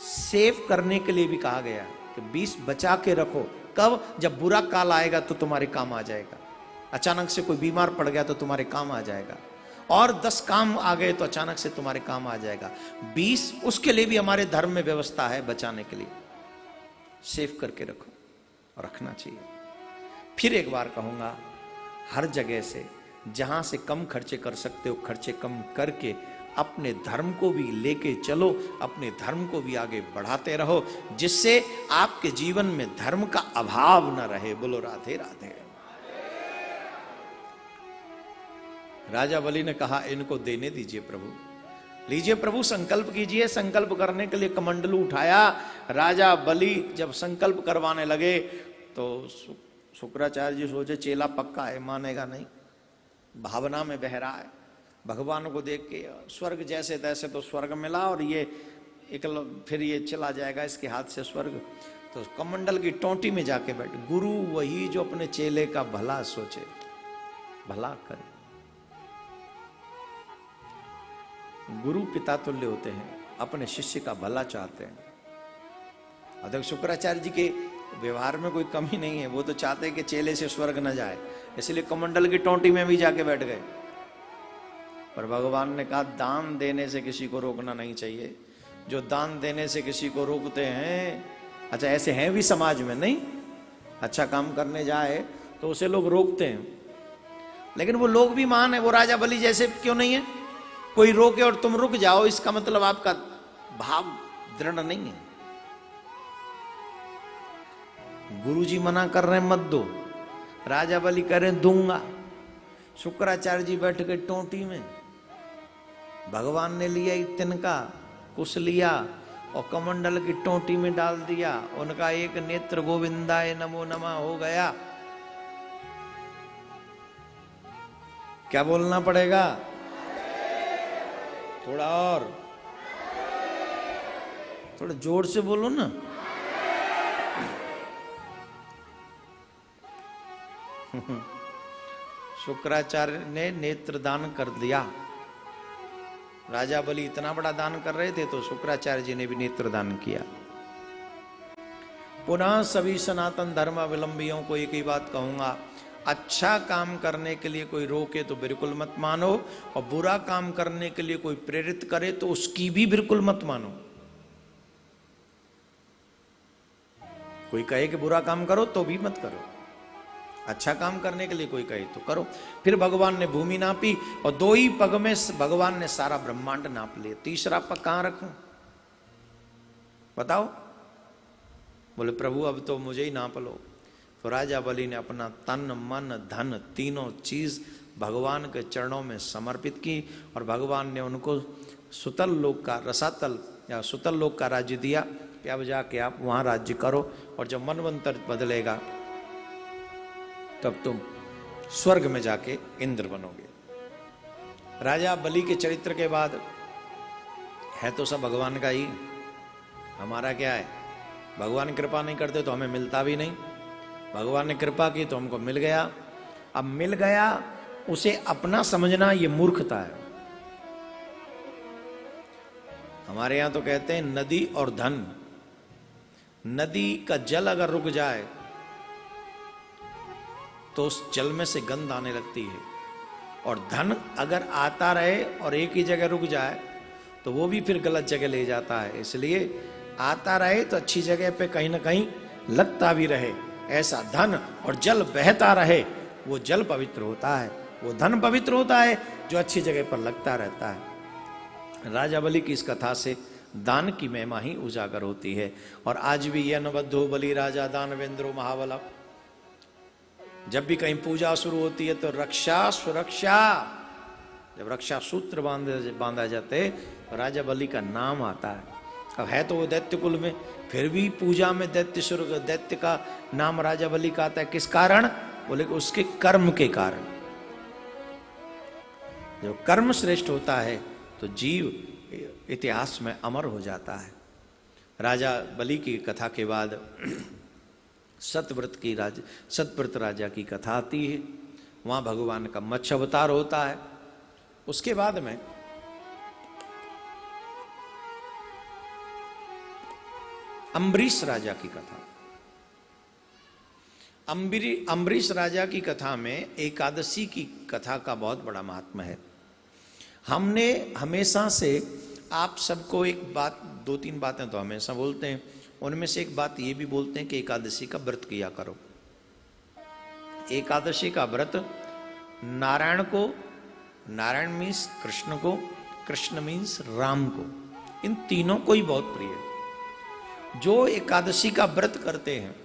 सेव करने के लिए भी कहा गया कि 20 बचा के रखो। कब? जब बुरा काल आएगा तो तुम्हारे काम आ जाएगा। अचानक से कोई बीमार पड़ गया तो तुम्हारे काम आ जाएगा। और 10 काम आ गए तो अचानक से तुम्हारे काम आ जाएगा। 20 उसके लिए भी हमारे धर्म में व्यवस्था है बचाने के लिए, सेव करके रखो और रखना चाहिए। फिर एक बार कहूंगा, हर जगह से जहां से कम खर्चे कर सकते हो खर्चे कम करके अपने धर्म को भी लेके चलो, अपने धर्म को भी आगे बढ़ाते रहो, जिससे आपके जीवन में धर्म का अभाव न रहे। बोलो राधे राधे। राजा बलि ने कहा, इनको देने दीजिए प्रभु, लीजिए प्रभु, संकल्प कीजिए। संकल्प करने के लिए कमंडलू उठाया। राजा बलि जब संकल्प करवाने लगे तो शुक्राचार्य जी सोचे चेला पक्का है, मानेगा नहीं, भावना में बह रहा है। भगवान को देख के स्वर्ग जैसे तैसे तो स्वर्ग मिला और ये फिर ये चला जाएगा इसके हाथ से स्वर्ग। तो कमंडल की टोंटी में जाके बैठे। गुरु वही जो अपने चेले का भला सोचे, भला करे। गुरु पिता तुल्य होते हैं, अपने शिष्य का भला चाहते हैं। अध्यक्ष शुक्राचार्य जी के व्यवहार में कोई कमी नहीं है, वो तो चाहते हैं कि चेले से स्वर्ग न जाए, इसलिए कमंडल की टोंटी में भी जाके बैठ गए। पर भगवान ने कहा, दान देने से किसी को रोकना नहीं चाहिए। जो दान देने से किसी को रोकते हैं, अच्छा ऐसे हैं भी समाज में, नहीं अच्छा काम करने जाए तो उसे लोग रोकते हैं, लेकिन वो लोग भी महान है। वो राजा बलि जैसे क्यों नहीं है? कोई रोके और तुम रुक जाओ, इसका मतलब आपका भाव दृढ़ नहीं है। गुरुजी मना कर रहे हैं मत दो, राजा बलि कह रहे हैं दूंगा। शुक्राचार्य जी बैठ गए टोंटी में, भगवान ने लिया तिनका, कुछ लिया और कमंडल की टोंटी में डाल दिया। उनका एक नेत्र गोविंदाय नमो नमः हो गया। क्या बोलना पड़ेगा? थोड़ा और, थोड़ा जोर से बोलो ना। शुक्राचार्य ने नेत्र दान कर दिया। राजा बलि इतना बड़ा दान कर रहे थे तो शुक्राचार्य जी ने भी नेत्र दान किया। पुनः सभी सनातन धर्मावलंबियों को एक ही बात कहूंगा, अच्छा काम करने के लिए कोई रोके तो बिल्कुल मत मानो, और बुरा काम करने के लिए कोई प्रेरित करे तो उसकी भी बिल्कुल मत मानो। कोई कहे कि बुरा काम करो तो भी मत करो, अच्छा काम करने के लिए कोई कहे तो करो। फिर भगवान ने भूमि नापी और 2 ही पग में भगवान ने सारा ब्रह्मांड नाप लिया। तीसरा पग कहां रखूं बताओ? बोले प्रभु अब तो मुझे ही नाप लो। तो राजा बलि ने अपना तन मन धन तीनों चीज भगवान के चरणों में समर्पित की और भगवान ने उनको सुतल लोक का, रसातल या सुतल लोक का राज्य दिया कि अब जाके आप वहां राज्य करो, और जब मनवंतर बदलेगा तब तुम स्वर्ग में जाके इंद्र बनोगे। राजा बलि के चरित्र के बाद है तो सब भगवान का ही, हमारा क्या है? भगवान कृपा नहीं करते तो हमें मिलता भी नहीं, भगवान ने कृपा की तो हमको मिल गया। अब मिल गया उसे अपना समझना ये मूर्खता है। हमारे यहां तो कहते हैं नदी और धन, नदी का जल अगर रुक जाए तो उस जल में से गंध आने लगती है, और धन अगर आता रहे और एक ही जगह रुक जाए तो वो भी फिर गलत जगह ले जाता है। इसलिए आता रहे तो अच्छी जगह पे कहीं ना कहीं लगता भी रहे। ऐसा धन और जल बहता रहे, वो जल पवित्र होता है, वो धन पवित्र होता है जो अच्छी जगह पर लगता रहता है। राजा बलि की इस कथा से दान की महिमा ही उजागर होती है। और आज भी यह नबद्धो बलि राजा दानवेंद्रो महाबला, जब भी कहीं पूजा शुरू होती है तो रक्षा सुरक्षा, जब रक्षा सूत्र बांधा जाते तो राजा बलि का नाम आता है। अब है तो वो दैत्य कुल में, फिर भी पूजा में दैत्य का नाम राजा बलि का आता है। किस कारण? बोले कि उसके कर्म के कारण। जब कर्म श्रेष्ठ होता है तो जीव इतिहास में अमर हो जाता है। राजा बलि की कथा के बाद सतव्रत राजा की कथा आती है। वहां भगवान का मत्स्य अवतार होता है। उसके बाद में अम्बरीश राजा की कथा। अम्बरीश राजा की कथा में एकादशी की कथा का बहुत बड़ा महात्म्य है। हमने हमेशा से आप सबको एक बात, दो तीन बातें तो हमेशा बोलते हैं, उनमें से एक बात ये भी बोलते हैं कि एकादशी का व्रत किया करो। एकादशी का व्रत नारायण को, नारायण मीन्स कृष्ण को, कृष्ण मीन्स राम को, इन तीनों को ही बहुत प्रिय है। जो एकादशी का व्रत करते हैं,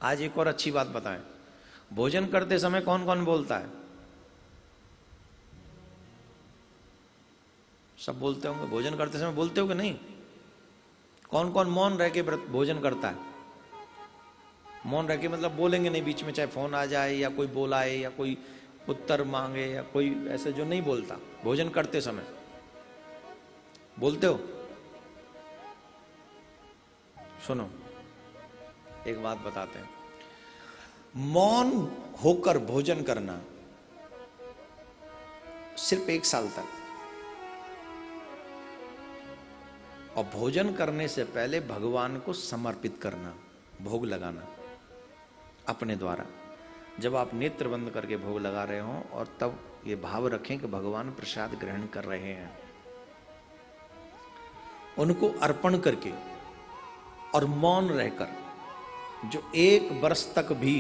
आज एक और अच्छी बात बताएं, भोजन करते समय कौन कौन बोलता है? सब बोलते होंगे, भोजन करते समय बोलते हो कि नहीं? कौन कौन मौन रह के व्रत भोजन करता है? मौन रह के मतलब बोलेंगे नहीं बीच में, चाहे फोन आ जाए या कोई बोलाए या कोई उत्तर मांगे या कोई ऐसे, जो नहीं बोलता भोजन करते समय, बोलते हो? सुनो, एक बात बताते हैं, मौन होकर भोजन करना सिर्फ 1 साल तक, और भोजन करने से पहले भगवान को समर्पित करना, भोग लगाना अपने द्वारा। जब आप नेत्र बंद करके भोग लगा रहे हो और तब ये भाव रखें कि भगवान प्रसाद ग्रहण कर रहे हैं, उनको अर्पण करके और मौन रहकर, जो 1 वर्ष तक भी